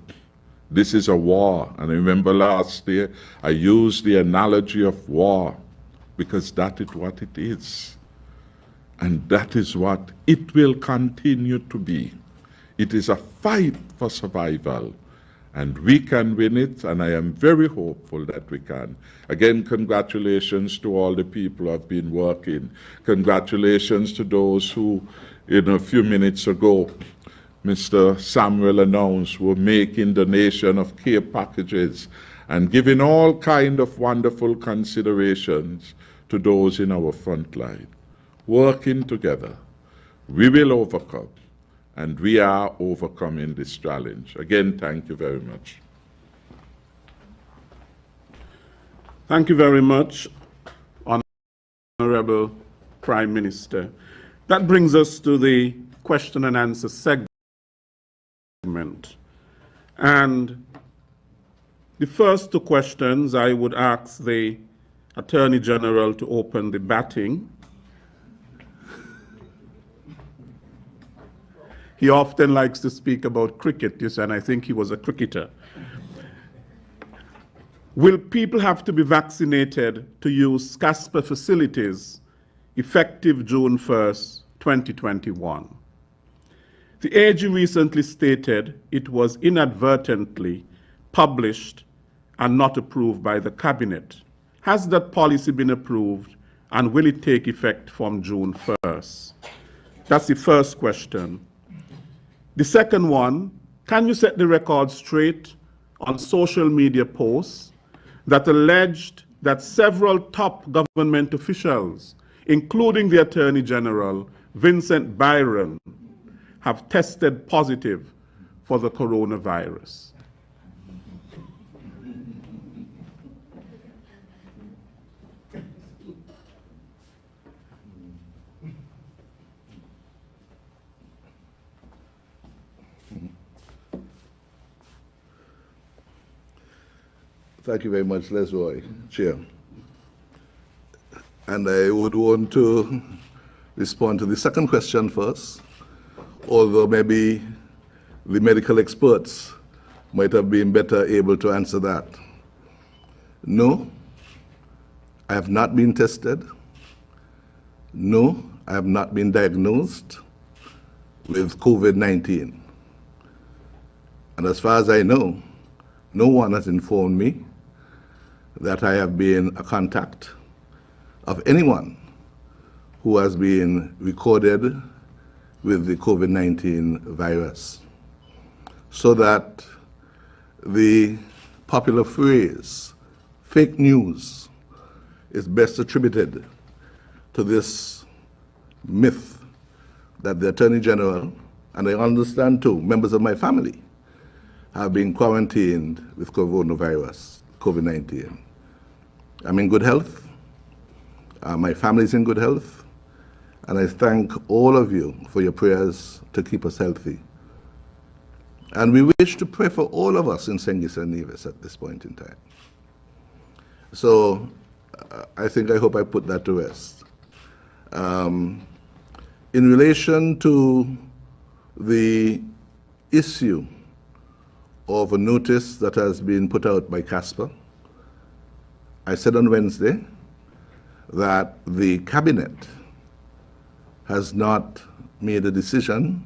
This is a war. And I remember last year, I used the analogy of war because that is what it is. And that is what it will continue to be. It is a fight for survival. And we can win it, and I am very hopeful that we can. Again, congratulations to all the people who have been working. Congratulations to those who, in a few minutes ago, Mr. Samuel announced were making donation of care packages and giving all kind of wonderful considerations to those in our front line. Working together, we will overcome, and we are overcoming this challenge. Again, thank you very much. Thank you very much, Honorable Prime Minister. That brings us to the question and answer segment. And the first two questions, I would ask the Attorney General to open the batting. He often likes to speak about cricket, and I think he was a cricketer. Will people have to be vaccinated to use CASPA facilities effective June 1st, 2021? The AG recently stated it was inadvertently published and not approved by the Cabinet. Has that policy been approved, and will it take effect from June 1st? That's the first question. The second one, can you set the record straight on social media posts that alleged that several top government officials, including the Attorney General, Vincent Byron, have tested positive for the coronavirus? Thank you very much, Lesroy, Chair. And I would want to respond to the second question first, although maybe the medical experts might have been better able to answer that. No, I have not been tested. No, I have not been diagnosed with COVID-19. And as far as I know, no one has informed me that I have been a contact of anyone who has been recorded with the COVID-19 virus, so that the popular phrase, fake news, is best attributed to this myth that the Attorney General, and I understand too, members of my family, have been quarantined with coronavirus, COVID-19. I'm in good health. My family is in good health. And I thank all of you for your prayers to keep us healthy. And we wish to pray for all of us in St. Kitts and Nevis at this point in time. So I hope I put that to rest. In relation to the issue of a notice that has been put out by CASPER, I said on Wednesday that the Cabinet has not made a decision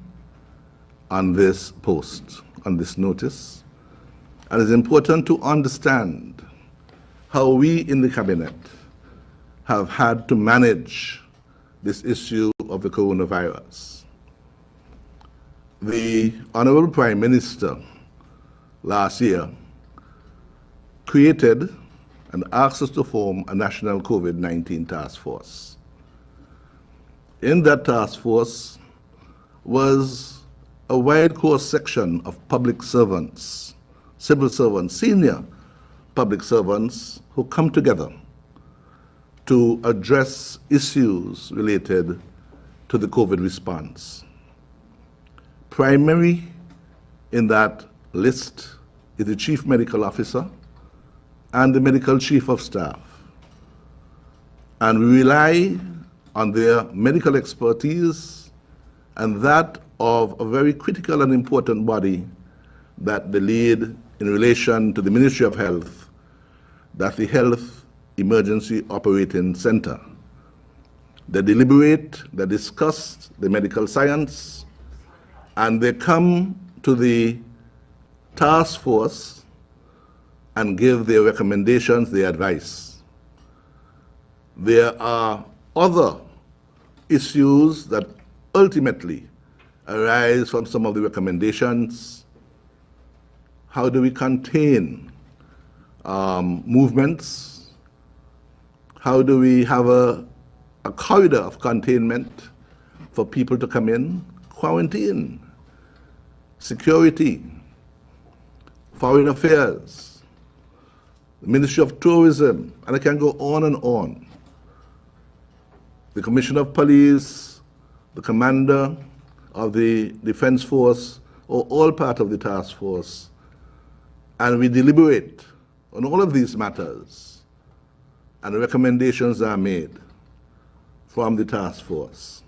on this post, on this notice. And it's important to understand how we in the Cabinet have had to manage this issue of the coronavirus. The Honorable Prime Minister last year created and asked us to form a national COVID-19 task force. In that task force was a wide cross-section of public servants, civil servants, senior public servants who come together to address issues related to the COVID response. Primary in that list is the Chief Medical Officer and the Medical Chief of Staff. And we rely on their medical expertise and that of a very critical and important body that they lead in relation to the Ministry of Health, that's the Health Emergency Operating Center. They deliberate, they discuss the medical science, and they come to the task force and give their recommendations, their advice. There are other issues that ultimately arise from some of the recommendations. How do we contain movements? How do we have a corridor of containment for people to come in? Quarantine, security, foreign affairs, the Ministry of Tourism, and I can go on and on. The Commissioner of Police, the Commander of the Defense Force, are all part of the task force. And we deliberate on all of these matters, and recommendations are made from the task force.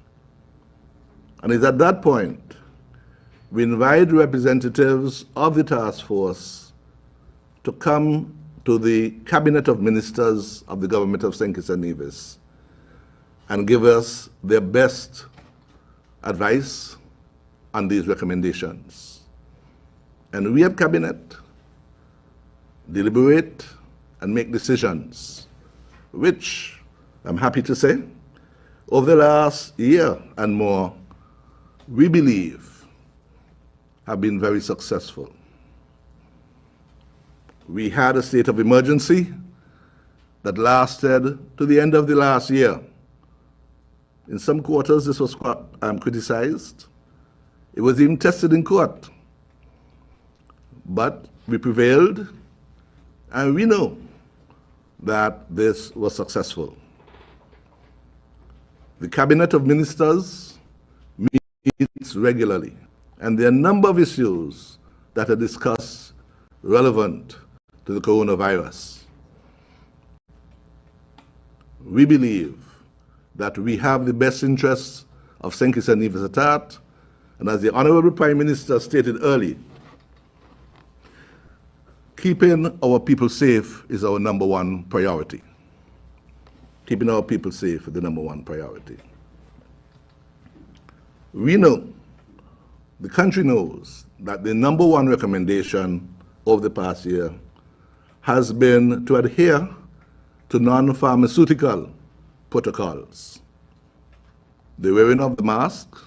And it's at that point we invite representatives of the task force to come to the Cabinet of Ministers of the Government of St. Kitts and Nevis and give us their best advice on these recommendations. And we at Cabinet deliberate and make decisions, which I'm happy to say, over the last year and more, we believe have been very successful. We had a state of emergency that lasted to the end of the last year. In some quarters, this was criticized. It was even tested in court. But we prevailed, and we know that this was successful. The Cabinet of Ministers meets regularly, and there are a number of issues that are discussed relevant to the coronavirus. We believe that we have the best interests of St. Kitts and Nevis at heart, and as the Honorable Prime Minister stated early, keeping our people safe is our number one priority. Keeping our people safe is the number one priority. We know, the country knows, that the number one recommendation over the past year has been to adhere to non-pharmaceutical protocols. The wearing of the mask,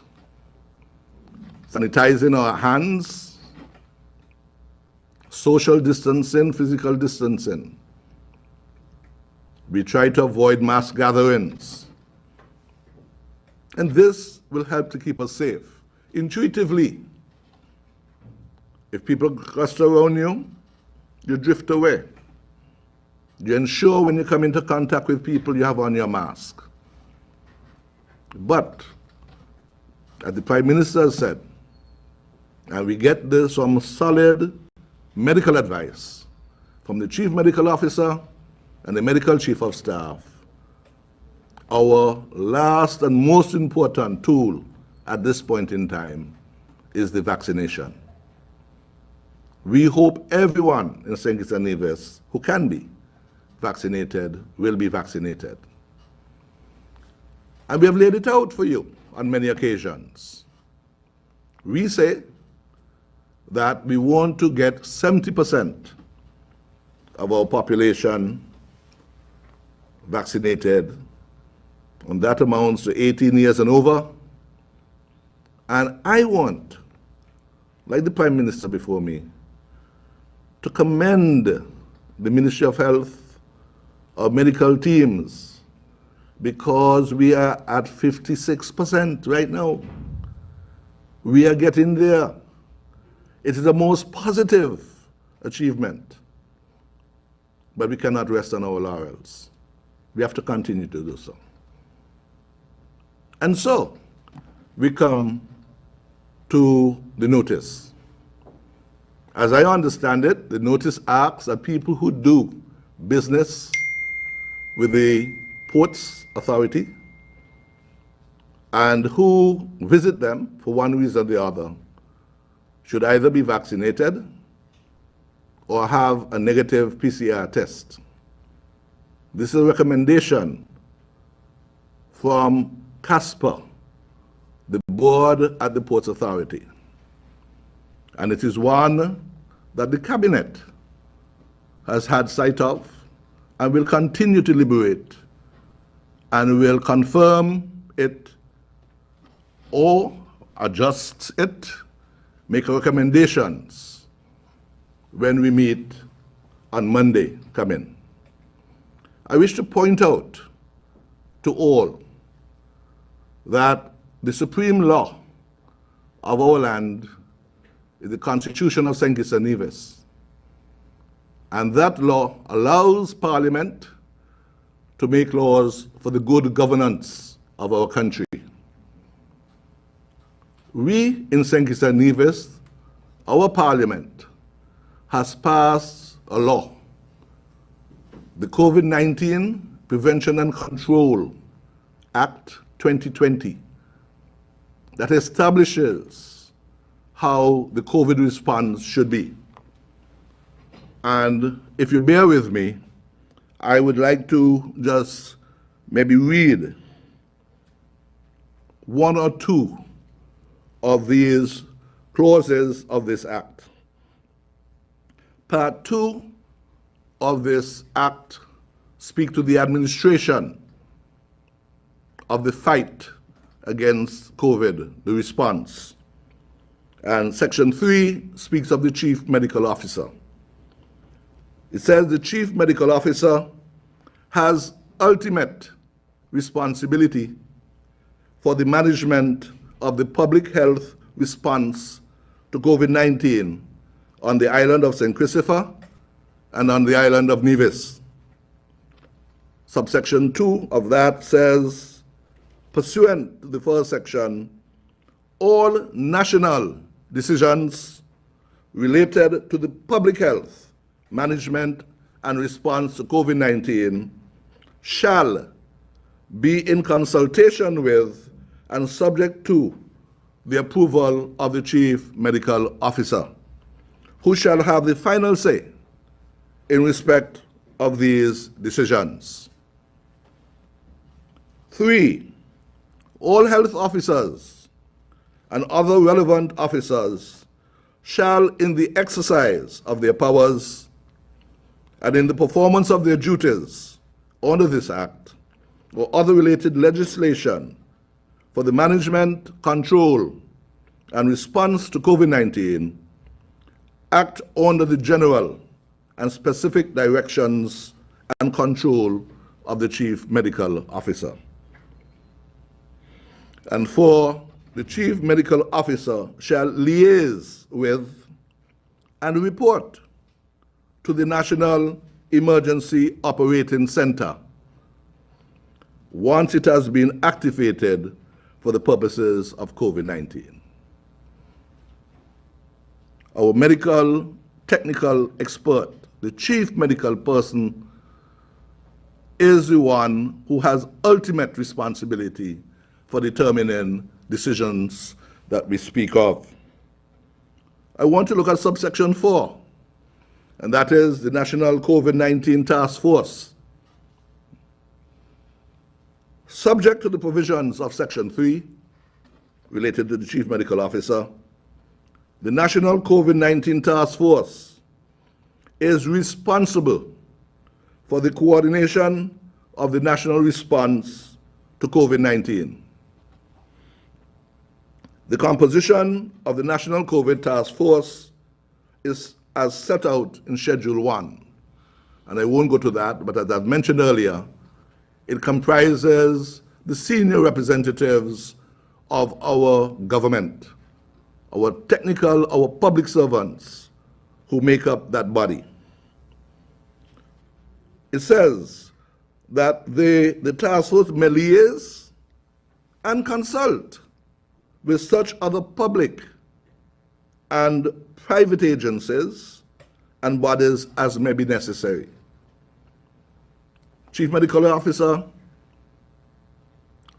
sanitizing our hands, social distancing, physical distancing. We try to avoid mass gatherings. And this will help to keep us safe. Intuitively, if people cluster around you, you drift away. You ensure when you come into contact with people, you have on your mask. But, as the Prime Minister has said, and we get this from solid medical advice from the Chief Medical Officer and the Medical Chief of Staff, our last and most important tool at this point in time is the vaccination. We hope everyone in St. Kitts and Nevis who can be vaccinated will be vaccinated. And we have laid it out for you on many occasions. We say that we want to get 70% of our population vaccinated, and that amounts to 18 years and over. And I want, like the Prime Minister before me, to commend the Ministry of Health, our medical teams, because we are at 56% right now. We are getting there. It is the most positive achievement. But we cannot rest on our laurels. We have to continue to do so. And so, we come to the notice. As I understand it, the notice asks that people who do business with the Ports Authority and who visit them for one reason or the other should either be vaccinated or have a negative PCR test. This is a recommendation from CASPER, the board at the Ports Authority. And it is one that the Cabinet has had sight of and will continue to deliberate and will confirm it or adjust it, make recommendations when we meet on Monday coming. I wish to point out to all that the supreme law of our land is the Constitution of St. Kitts and Nevis. And that law allows Parliament to make laws for the good governance of our country. We in St. Kitts and Nevis, our Parliament, has passed a law, the COVID-19 Prevention and Control Act 2020, that establishes how the COVID response should be. And if you bear with me, I would like to just maybe read one or two of these clauses of this act. Part 2 of this act speaks to the administration of the fight against COVID, the response. And Section 3 speaks of the Chief Medical Officer. It says the Chief Medical Officer has ultimate responsibility for the management of the public health response to COVID-19 on the island of St. Christopher and on the island of Nevis. Subsection 2 of that says, pursuant to the first section, all national decisions related to the public health management and response to COVID-19 shall be in consultation with and subject to the approval of the Chief Medical Officer, who shall have the final say in respect of these decisions. 3, all health officers and other relevant officers shall, in the exercise of their powers and in the performance of their duties under this Act or other related legislation for the management, control, and response to COVID-19, act under the general and specific directions and control of the Chief Medical Officer. And 4, the Chief Medical Officer shall liaise with and report to the National Emergency Operating Center once it has been activated for the purposes of COVID-19. Our medical technical expert, the chief medical person, is the one who has ultimate responsibility for determining decisions that we speak of. I want to look at subsection 4, and that is the National COVID-19 Task Force. Subject to the provisions of Section 3, related to the Chief Medical Officer, the National COVID-19 Task Force is responsible for the coordination of the national response to COVID-19. The composition of the National COVID Task Force is as set out in Schedule 1, and I won't go to that, but as I've mentioned earlier, it comprises the senior representatives of our government, our technical, our public servants who make up that body. It says that the task force may liaise and consult with such other public and private agencies and bodies as may be necessary. Chief Medical Officer,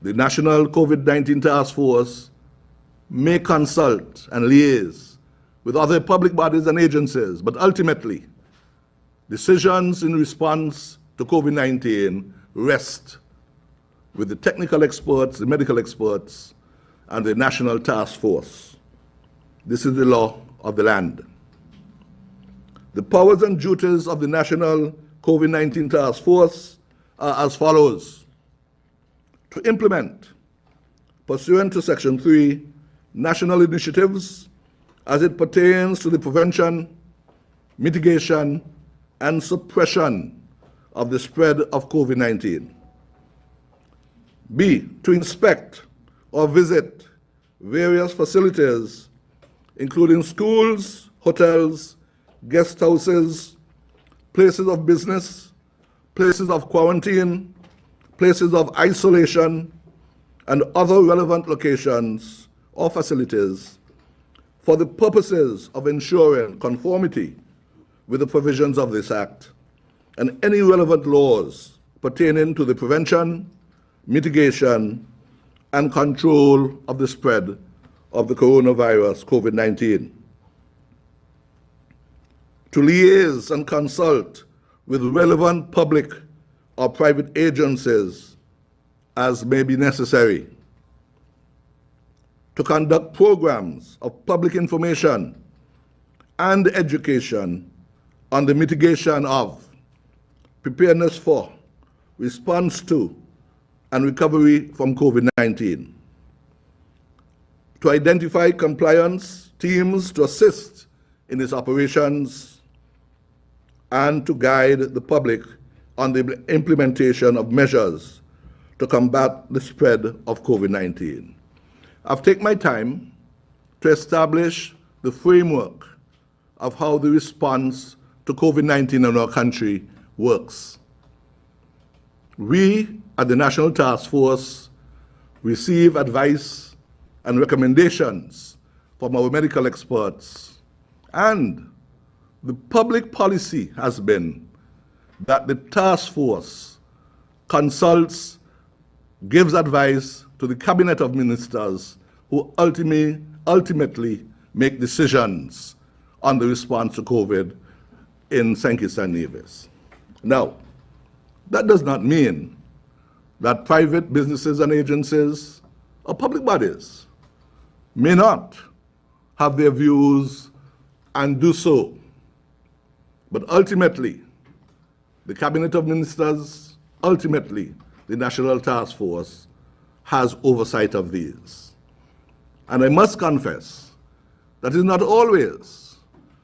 the National COVID-19 Task Force may consult and liaise with other public bodies and agencies, but ultimately, decisions in response to COVID-19 rest with the technical experts, the medical experts, and the National Task Force. This is the law of the land. The powers and duties of the National COVID-19 Task Force are as follows: to implement, pursuant to Section 3, national initiatives as it pertains to the prevention, mitigation, and suppression of the spread of COVID-19. B, to inspect or visit various facilities, including schools, hotels, guest houses, places of business, places of quarantine, places of isolation, and other relevant locations or facilities for the purposes of ensuring conformity with the provisions of this Act and any relevant laws pertaining to the prevention, mitigation, and control of the spread of the coronavirus, COVID-19. To liaise and consult with relevant public or private agencies as may be necessary. To conduct programs of public information and education on the mitigation of, preparedness for, response to, and recovery from COVID-19. To identify compliance teams to assist in its operations and to guide the public on the implementation of measures to combat the spread of COVID-19. I've taken my time to establish the framework of how the response to COVID-19 in our country works. We at the National Task Force receive advice and recommendations from our medical experts, and the public policy has been that the task force consults, gives advice to the Cabinet of Ministers who ultimately make decisions on the response to COVID in St. Kitts and Nevis. Now, that does not mean that private businesses and agencies or public bodies may not have their views and do so. But ultimately, the Cabinet of Ministers, ultimately, the National Task Force has oversight of these. And I must confess that it's not always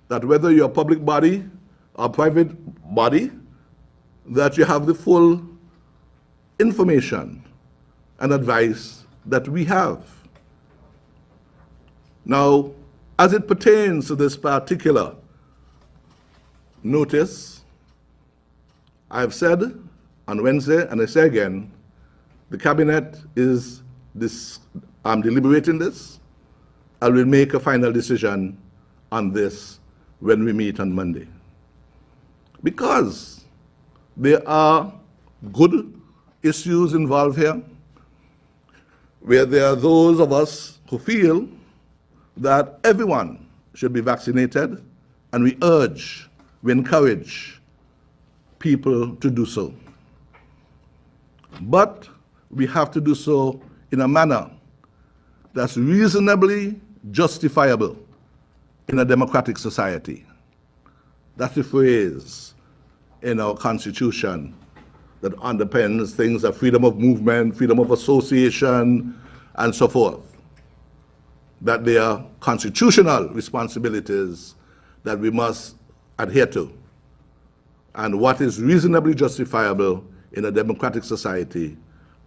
that whether you're a public body or private body, that you have the full information and advice that we have. Now, as it pertains to this particular notice, I have said on Wednesday, and I say again, the Cabinet is deliberating this, and will make a final decision on this when we meet on Monday. Because there are good issues involved here, where there are those of us who feel that everyone should be vaccinated, and we urge, we encourage people to do so. But we have to do so in a manner that's reasonably justifiable in a democratic society. That's the phrase in our Constitution that underpins things like freedom of movement, freedom of association, and so forth. That they are constitutional responsibilities that we must adhere to. And what is reasonably justifiable in a democratic society,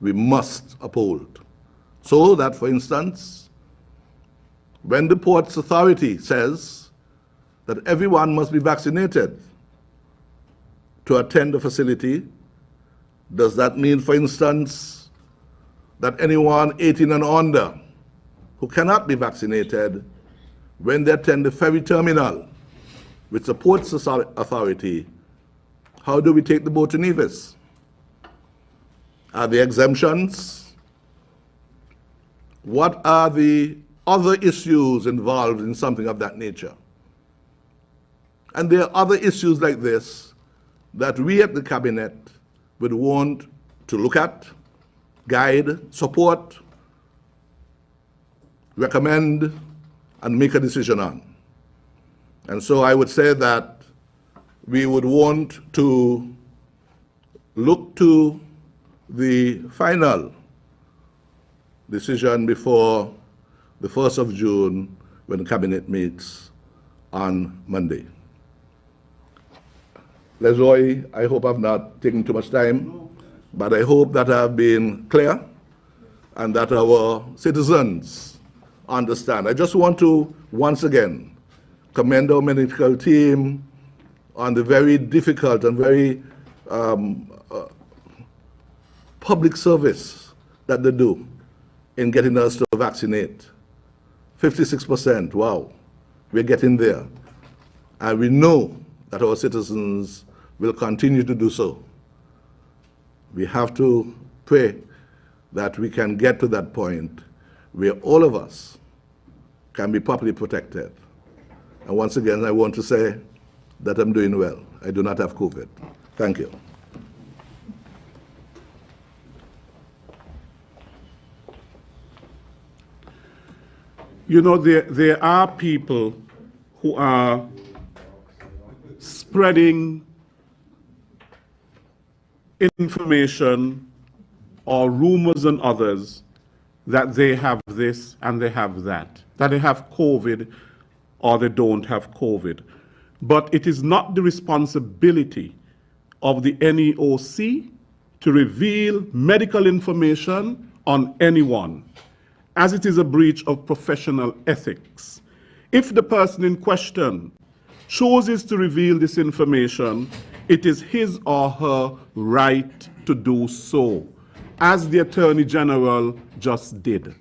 we must uphold. So that, for instance, when the Ports Authority says that everyone must be vaccinated to attend the facility, does that mean, for instance, that anyone 18 and under who cannot be vaccinated, when they attend the ferry terminal, which supports the authority, how do we take the boat to Nevis? Are there exemptions? What are the other issues involved in something of that nature? And there are other issues like this that we at the Cabinet would want to look at, guide, support, recommend, and make a decision on. And so I would say that we would want to look to the final decision before the 1st of June when the Cabinet meets on Monday. Leslie, I hope I've not taken too much time, but I hope that I've been clear and that our citizens understand. I just want to, once again, commend our medical team on the very difficult and very public service that they do in getting us to vaccinate. 56%, wow, we're getting there. And we know that our citizens will continue to do so. We have to pray that we can get to that point where all of us can be properly protected. And once again, I want to say that I'm doing well. I do not have COVID. Thank you. You know, there are people who are spreading information or rumors and others that they have this and they have that they have COVID or they don't have COVID. But it is not the responsibility of the NEOC to reveal medical information on anyone, as it is a breach of professional ethics. If the person in question chooses to reveal this information, it is his or her right to do so, as the Attorney General just did.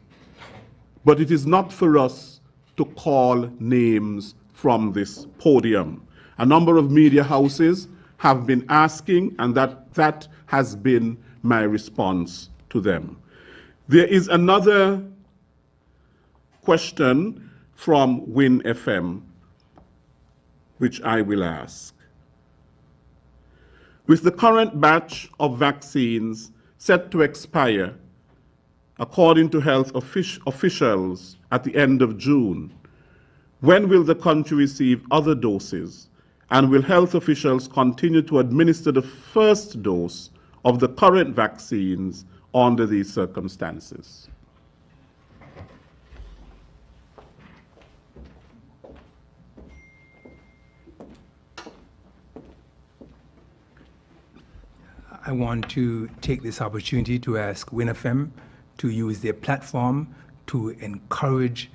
But it is not for us to call names from this podium. A number of media houses have been asking, and that has been my response to them. There is another question from Win FM, which I will ask. With the current batch of vaccines set to expire, according to health officials at the end of June, When will the country receive other doses? And will health officials continue to administer the first dose of the current vaccines under these circumstances? I want to take this opportunity to ask WinFM to use their platform to encourage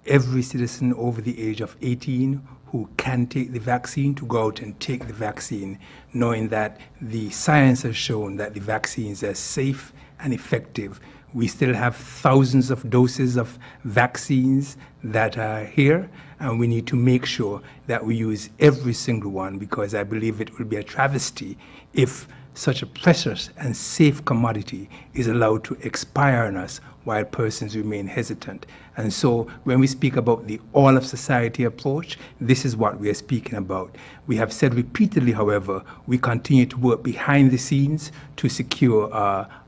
every citizen over the age of 18 who can take the vaccine to go out and take the vaccine, knowing that the science has shown that the vaccines are safe and effective. We still have thousands of doses of vaccines that are here, and we need to make sure that we use every single one, because I believe it will be a travesty if such a precious and safe commodity is allowed to expire on us while persons remain hesitant. And so when we speak about the all of society approach, this is what we are speaking about. We have said repeatedly, however, we continue to work behind the scenes to secure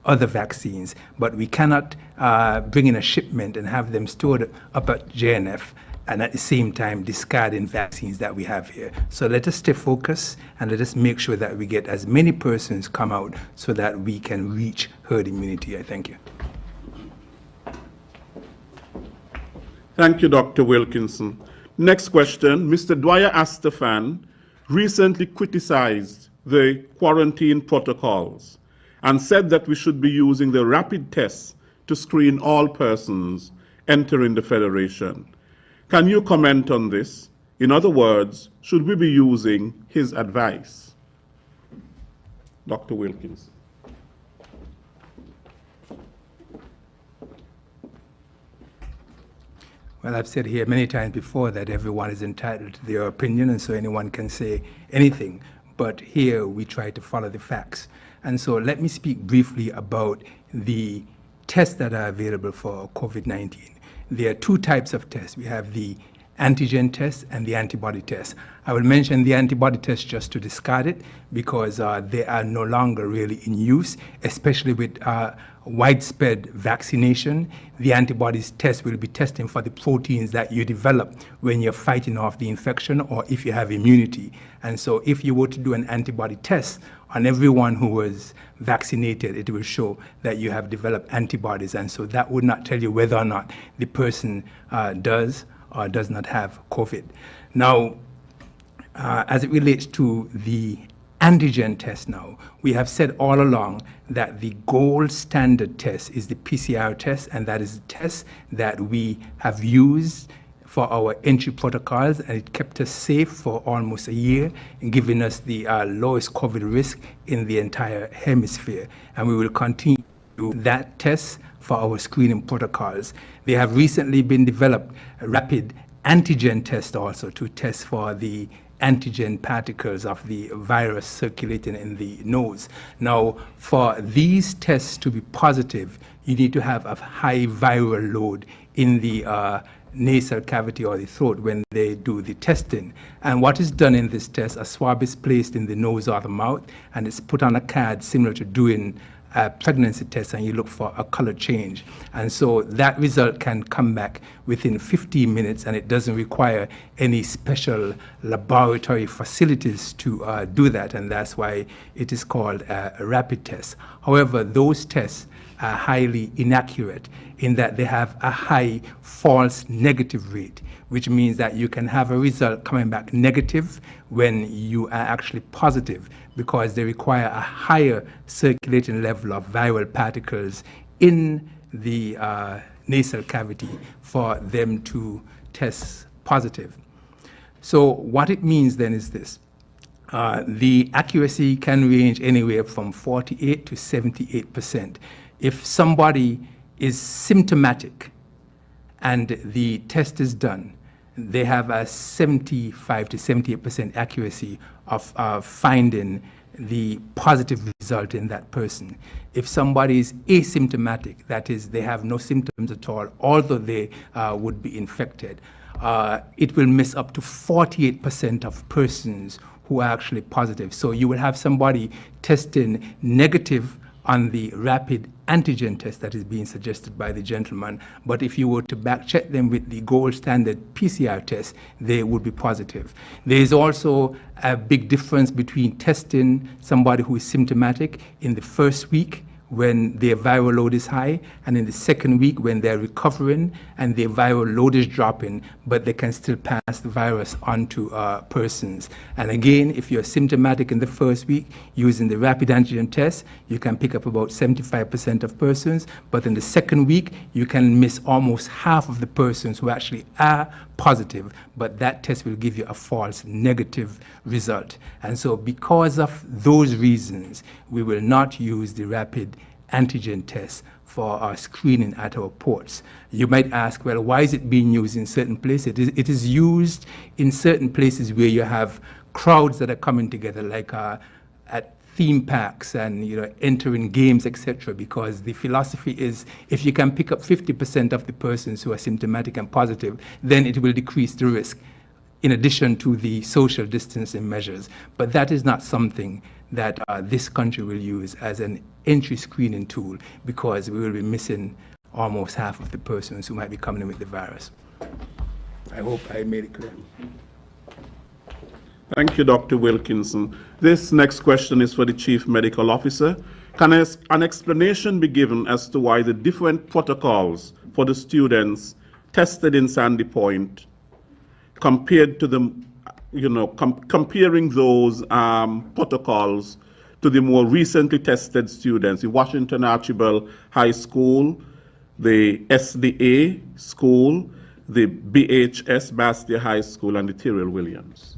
other vaccines, but we cannot bring in a shipment and have them stored up at JNF and at the same time discarding vaccines that we have here. So let us stay focused and let us make sure that we get as many persons come out so that we can reach herd immunity. I thank you. Thank you, Dr. Wilkinson. Next question. Mr. Dwyer Astafan recently criticized the quarantine protocols and said that we should be using the rapid tests to screen all persons entering the Federation. Can you comment on this? In other words, should we be using his advice? Dr. Wilkinson. Well, I've said here many times before that everyone is entitled to their opinion, and so anyone can say anything. But here we try to follow the facts. And so let me speak briefly about the tests that are available for COVID-19. There are two types of tests. We have the antigen test and the antibody test. I will mention the antibody test just to discard it because they are no longer really in use, especially with widespread vaccination. The antibodies test will be testing for the proteins that you develop when you're fighting off the infection or if you have immunity. And so if you were to do an antibody test on everyone who was vaccinated, it will show that you have developed antibodies. And so that would not tell you whether or not the person does or does not have COVID. Now, as it relates to the antigen test now, we have said all along that the gold standard test is the PCR test, and that is the test that we have used for our entry protocols, and it kept us safe for almost a year, giving us the lowest COVID risk in the entire hemisphere. And we will continue to do that test for our screening protocols. They have recently been developed a rapid antigen test also to test for the antigen particles of the virus circulating in the nose. Now, for these tests to be positive, you need to have a high viral load in the nasal cavity or the throat when they do the testing. And what is done in this test, a swab is placed in the nose or the mouth, and it's put on a card similar to doing a pregnancy test, and you look for a color change. And so that result can come back within 15 minutes, and it doesn't require any special laboratory facilities to do that, and that's why it is called a rapid test. However, those tests are highly inaccurate in that they have a high false negative rate, which means that you can have a result coming back negative when you are actually positive, because they require a higher circulating level of viral particles in the nasal cavity for them to test positive. So what it means then is this. The accuracy can range anywhere from 48 to 78%. If somebody is symptomatic and the test is done, they have a 75 to 78% accuracy of finding the positive result in that person. If somebody is asymptomatic, that is, they have no symptoms at all, although they would be infected, it will miss up to 48% of persons who are actually positive. So you will have somebody testing negative on the rapid antigen test that is being suggested by the gentleman, but if you were to back check them with the gold standard PCR test, they would be positive. There is also a big difference between testing somebody who is symptomatic in the first week when their viral load is high, and in the second week when they're recovering and their viral load is dropping, but they can still pass the virus on to persons. And again, if you're symptomatic in the first week, using the rapid antigen test, you can pick up about 75% of persons, but in the second week, you can miss almost half of the persons who actually are positive, but that test will give you a false negative result. And so because of those reasons, we will not use the rapid antigen test for our screening at our ports. You might ask, well, why is it being used in certain places? It is used in certain places where you have crowds that are coming together, like at theme parks and entering games, etc., because the philosophy is if you can pick up 50% of the persons who are symptomatic and positive, then it will decrease the risk, in addition to the social distancing measures. But that is not something that this country will use as an entry screening tool, because we will be missing almost half of the persons who might be coming in with the virus. I hope I made it clear. Thank you, Dr. Wilkinson. This next question is for the Chief Medical Officer. Can an explanation be given as to why the different protocols for the students tested in Sandy Point compared to the, comparing those protocols to the more recently tested students, the Washington Archibald High School, the SDA School, the BHS Bastia High School, and the Tyrrell Williams?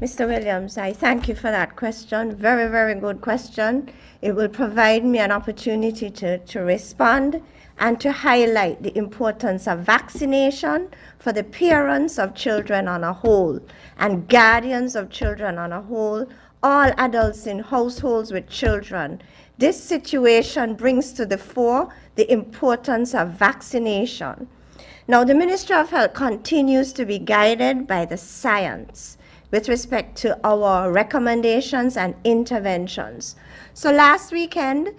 Mr. Williams, I thank you for that question. Very, very good question. It will provide me an opportunity to respond and to highlight the importance of vaccination for the parents of children on a whole and guardians of children on a whole, all adults in households with children. This situation brings to the fore the importance of vaccination. Now, the Ministry of Health continues to be guided by the science with respect to our recommendations and interventions. So last weekend,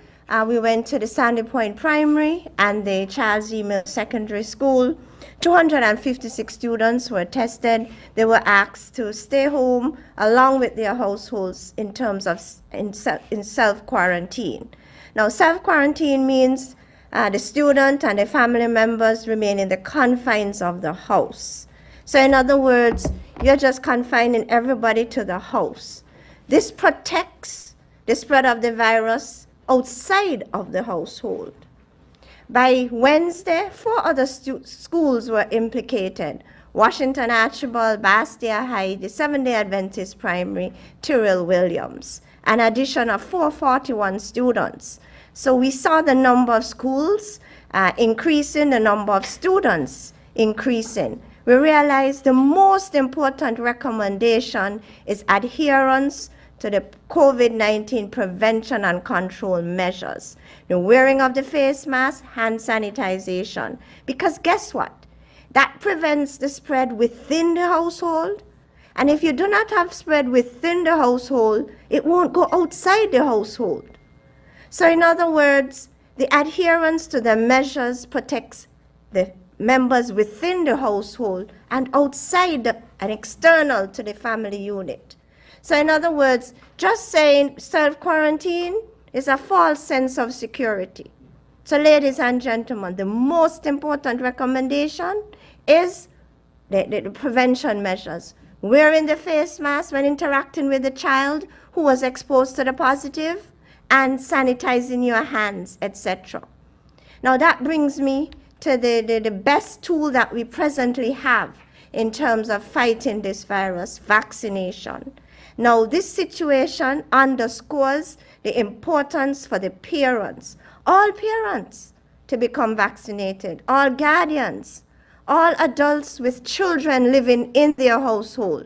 we went to the Sandy Point Primary and the Charles E. Mills Secondary School. 256 students were tested. They were asked to stay home along with their households in terms of in self-quarantine. Now, self-quarantine means the student and the family members remain in the confines of the house. So in other words, you're just confining everybody to the house. This protects the spread of the virus outside of the household. By Wednesday, 4 other schools were implicated: Washington Archibald, Bastia High, the Seventh-day Adventist Primary, Tyrrell Williams, an addition of 441 students. So we saw the number of schools increasing, the number of students increasing. We realized the most important recommendation is adherence to the COVID-19 prevention and control measures. The wearing of the face mask, hand sanitization. Because guess what? That prevents the spread within the household. And if you do not have spread within the household, it won't go outside the household. So in other words, the adherence to the measures protects the members within the household and outside and external to the family unit. So in other words, just saying self-quarantine is a false sense of security. So ladies and gentlemen, the most important recommendation is the prevention measures. Wearing the face mask when interacting with a child who was exposed to the positive, and sanitizing your hands, etc. Now that brings me to the best tool that we presently have in terms of fighting this virus, vaccination. Now this situation underscores the importance for the parents, all parents, to become vaccinated, all guardians, all adults with children living in their household.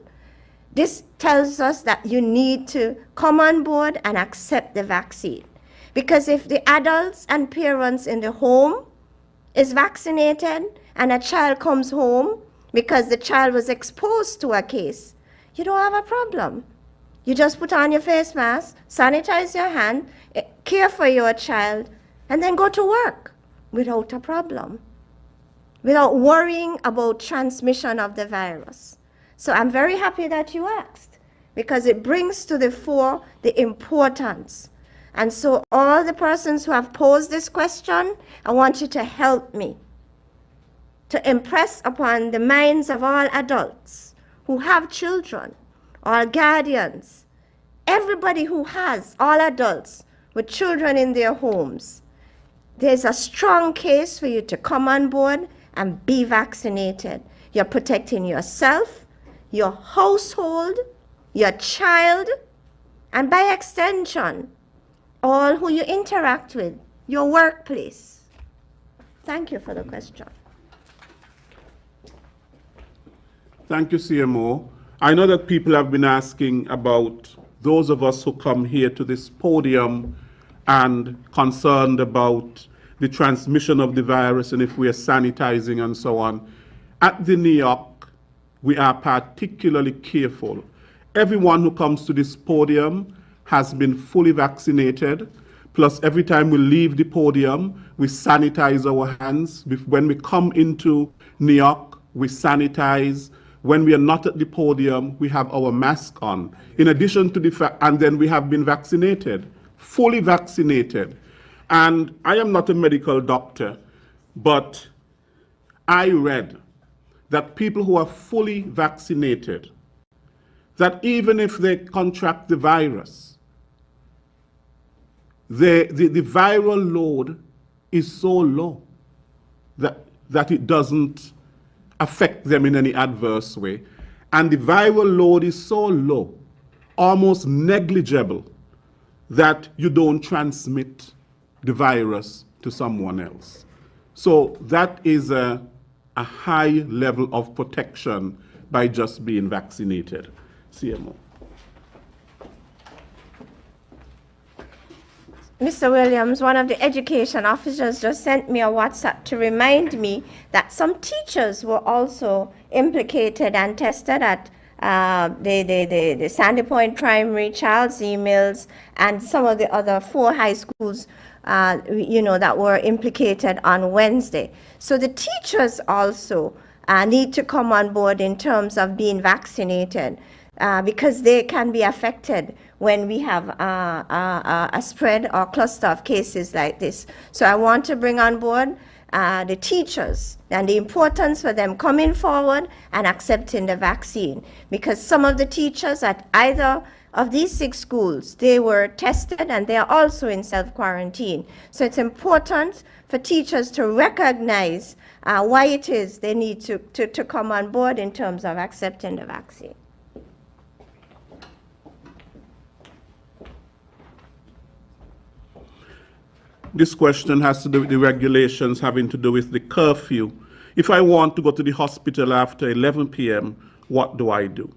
This tells us that you need to come on board and accept the vaccine. Because if the adults and parents in the home is vaccinated and a child comes home because the child was exposed to a case, you don't have a problem. You just put on your face mask, sanitize your hand, care for your child, and then go to work without a problem, without worrying about transmission of the virus. So I'm very happy that you asked, because it brings to the fore the importance. And so all the persons who have posed this question, I want you to help me to impress upon the minds of all adults who have children, all guardians, everybody who has, all adults with children in their homes. There's a strong case for you to come on board and be vaccinated. You're protecting yourself, your household, your child, and by extension, all who you interact with, your workplace. Thank you for the question. Thank you, CMO. I know that people have been asking about those of us who come here to this podium and concerned about the transmission of the virus and if we are sanitizing and so on. At the NEOC, we are particularly careful. Everyone who comes to this podium has been fully vaccinated, plus every time we leave the podium, we sanitize our hands. When we come into NEOC, we sanitize. When we are not at the podium, we have our mask on. In addition to the fact, and then we have been vaccinated, fully vaccinated. And I am not a medical doctor, but I read that people who are fully vaccinated, that even if they contract the virus, the viral load is so low that it doesn't affect them in any adverse way. And the viral load is so low, almost negligible, that you don't transmit the virus to someone else. So that is a high level of protection by just being vaccinated. CMO. Mr. Williams, one of the education officers just sent me a WhatsApp to remind me that some teachers were also implicated and tested at the Sandy Point Primary, Charles E. Mills, and some of the other 4 high schools, that were implicated on Wednesday. So the teachers also need to come on board in terms of being vaccinated, because they can be affected when we have a spread or cluster of cases like this. So I want to bring on board the teachers and the importance for them coming forward and accepting the vaccine, because some of the teachers at either of these 6 schools, they were tested and they are also in self-quarantine. So it's important for teachers to recognize why it is they need to come on board in terms of accepting the vaccine. This question has to do with the regulations having to do with the curfew. If I want to go to the hospital after 11 p.m., what do I do?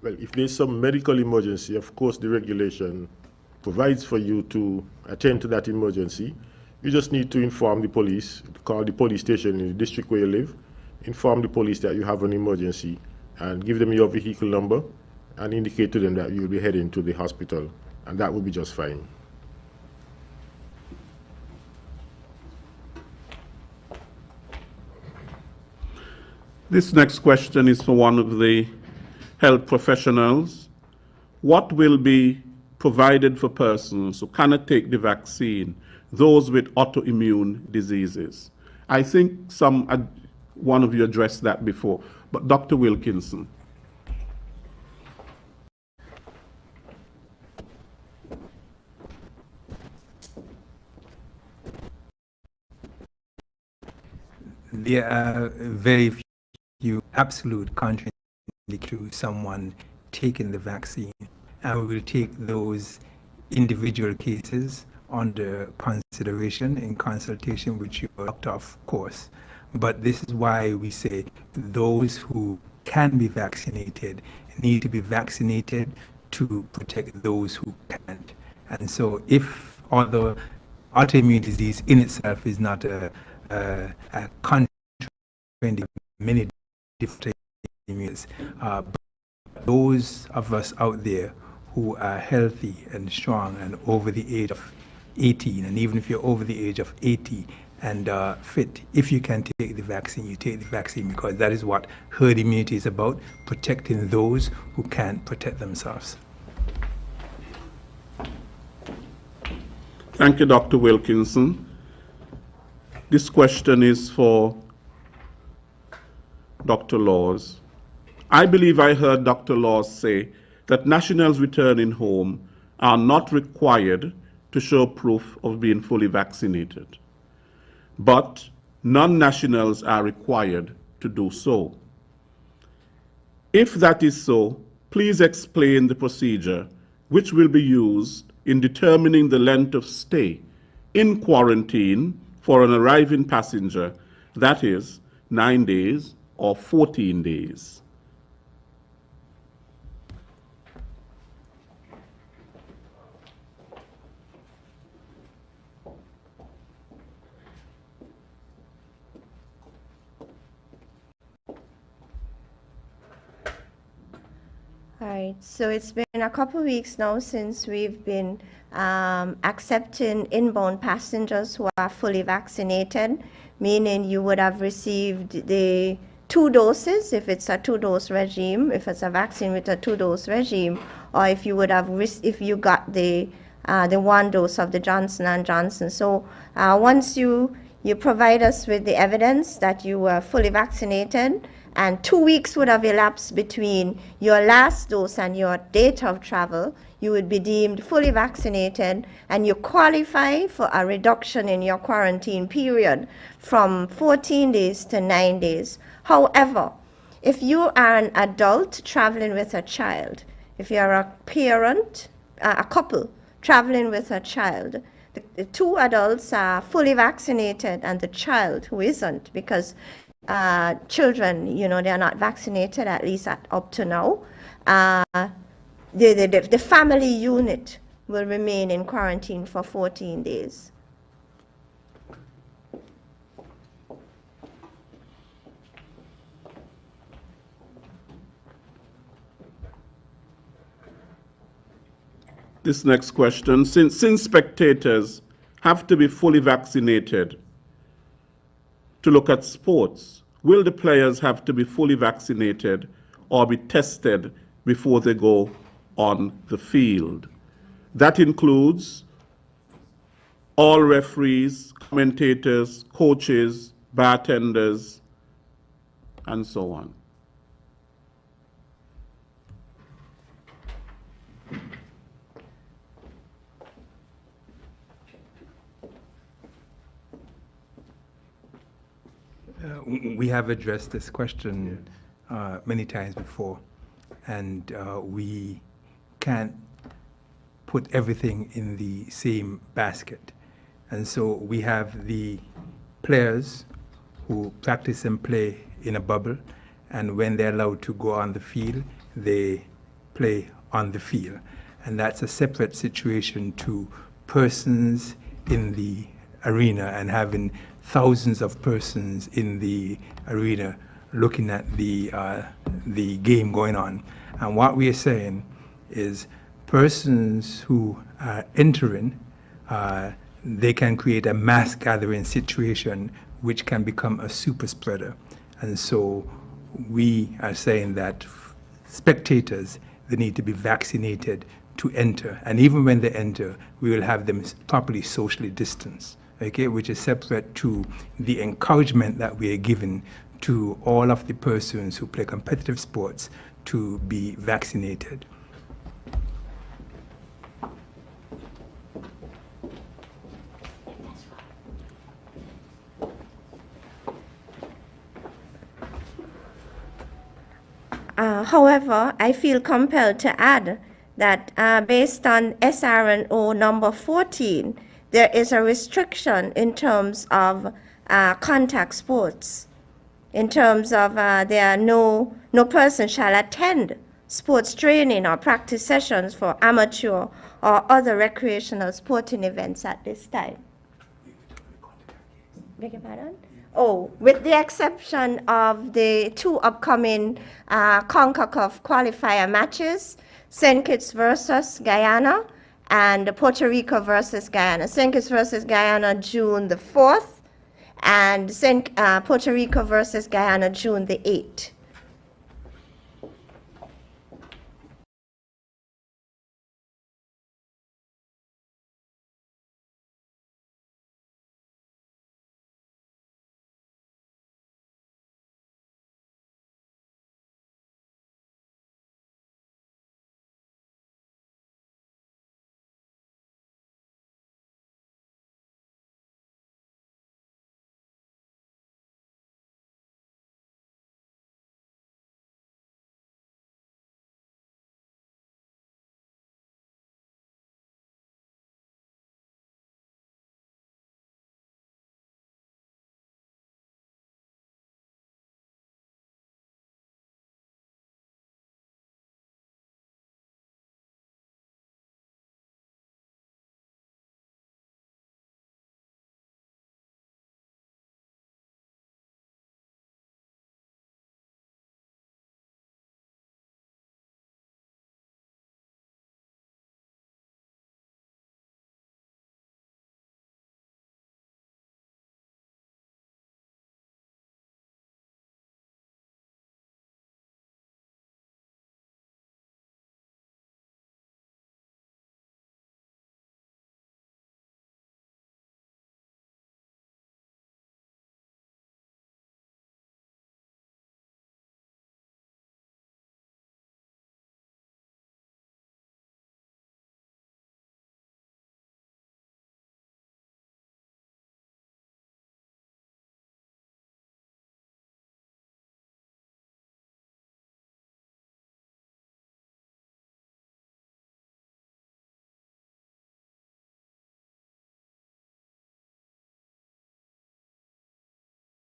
Well, if there's some medical emergency, of course the regulation provides for you to attend to that emergency. You just need to inform the police, call the police station in the district where you live, inform the police that you have an emergency, and give them your vehicle number, and indicate to them that you'll be heading to the hospital, and that will be just fine. This next question is for one of the health professionals. What will be provided for persons who cannot take the vaccine, those with autoimmune diseases? I think one of you addressed that before, but Dr. Wilkinson. There are very few absolute contraindications to someone taking the vaccine, and we will take those individual cases under consideration in consultation with your doctor, of course. But this is why we say those who can be vaccinated need to be vaccinated to protect those who can't. And so if although autoimmune disease in itself is not a contraindication, many different immunes, but those of us out there who are healthy and strong and over the age of 18, and even if you're over the age of 80 and fit, if you can take the vaccine, you take the vaccine, because that is what herd immunity is about, protecting those who can't protect themselves. Thank you, Dr. Wilkinson. This question is for Dr. Laws. I believe I heard Dr. Laws say that nationals returning home are not required to show proof of being fully vaccinated, but non-nationals are required to do so. If that is so, please explain the procedure which will be used in determining the length of stay in quarantine for an arriving passenger, that is 9 days or 14 days. All right, so it's been a couple of weeks now since we've been accepting inbound passengers who are fully vaccinated, meaning you would have received the 2 doses, if it's a 2-dose regime, if it's a vaccine with a 2-dose regime, or if you would have, if you got the 1 dose of the Johnson & Johnson. So once you provide us with the evidence that you were fully vaccinated, and 2 weeks would have elapsed between your last dose and your date of travel, you would be deemed fully vaccinated, and you qualify for a reduction in your quarantine period from 14 days to 9 days. However, if you are an adult traveling with a child, if you are a parent, a couple traveling with a child, the 2 adults are fully vaccinated and the child who isn't, because children, you know, they are not vaccinated, at least up to now. The family unit will remain in quarantine for 14 days. This next question, since spectators have to be fully vaccinated to look at sports, will the players have to be fully vaccinated or be tested before they go on the field? That includes all referees, commentators, coaches, bartenders, and so on. We have addressed this question many times before, and we can't put everything in the same basket. And so we have the players who practice and play in a bubble, and when they're allowed to go on the field, they play on the field. And that's a separate situation to persons in the arena and having thousands of persons in the arena looking at the game going on. And what we are saying is persons who are entering, they can create a mass gathering situation which can become a super spreader. And so we are saying that spectators, they need to be vaccinated to enter. And even when they enter, we will have them properly socially distanced. Okay, which is separate to the encouragement that we are giving to all of the persons who play competitive sports to be vaccinated. However, I feel compelled to add that based on SRNO number 14, there is a restriction in terms of contact sports, in terms of there are no No person shall attend sports training or practice sessions for amateur or other recreational sporting events at this time. Beg your pardon? Oh, with the exception of the two upcoming CONCACAF qualifier matches, St. Kitts versus Guyana and Puerto Rico versus Guyana. St. Kitts versus Guyana, June the 4th, and Puerto Rico versus Guyana, June the 8th.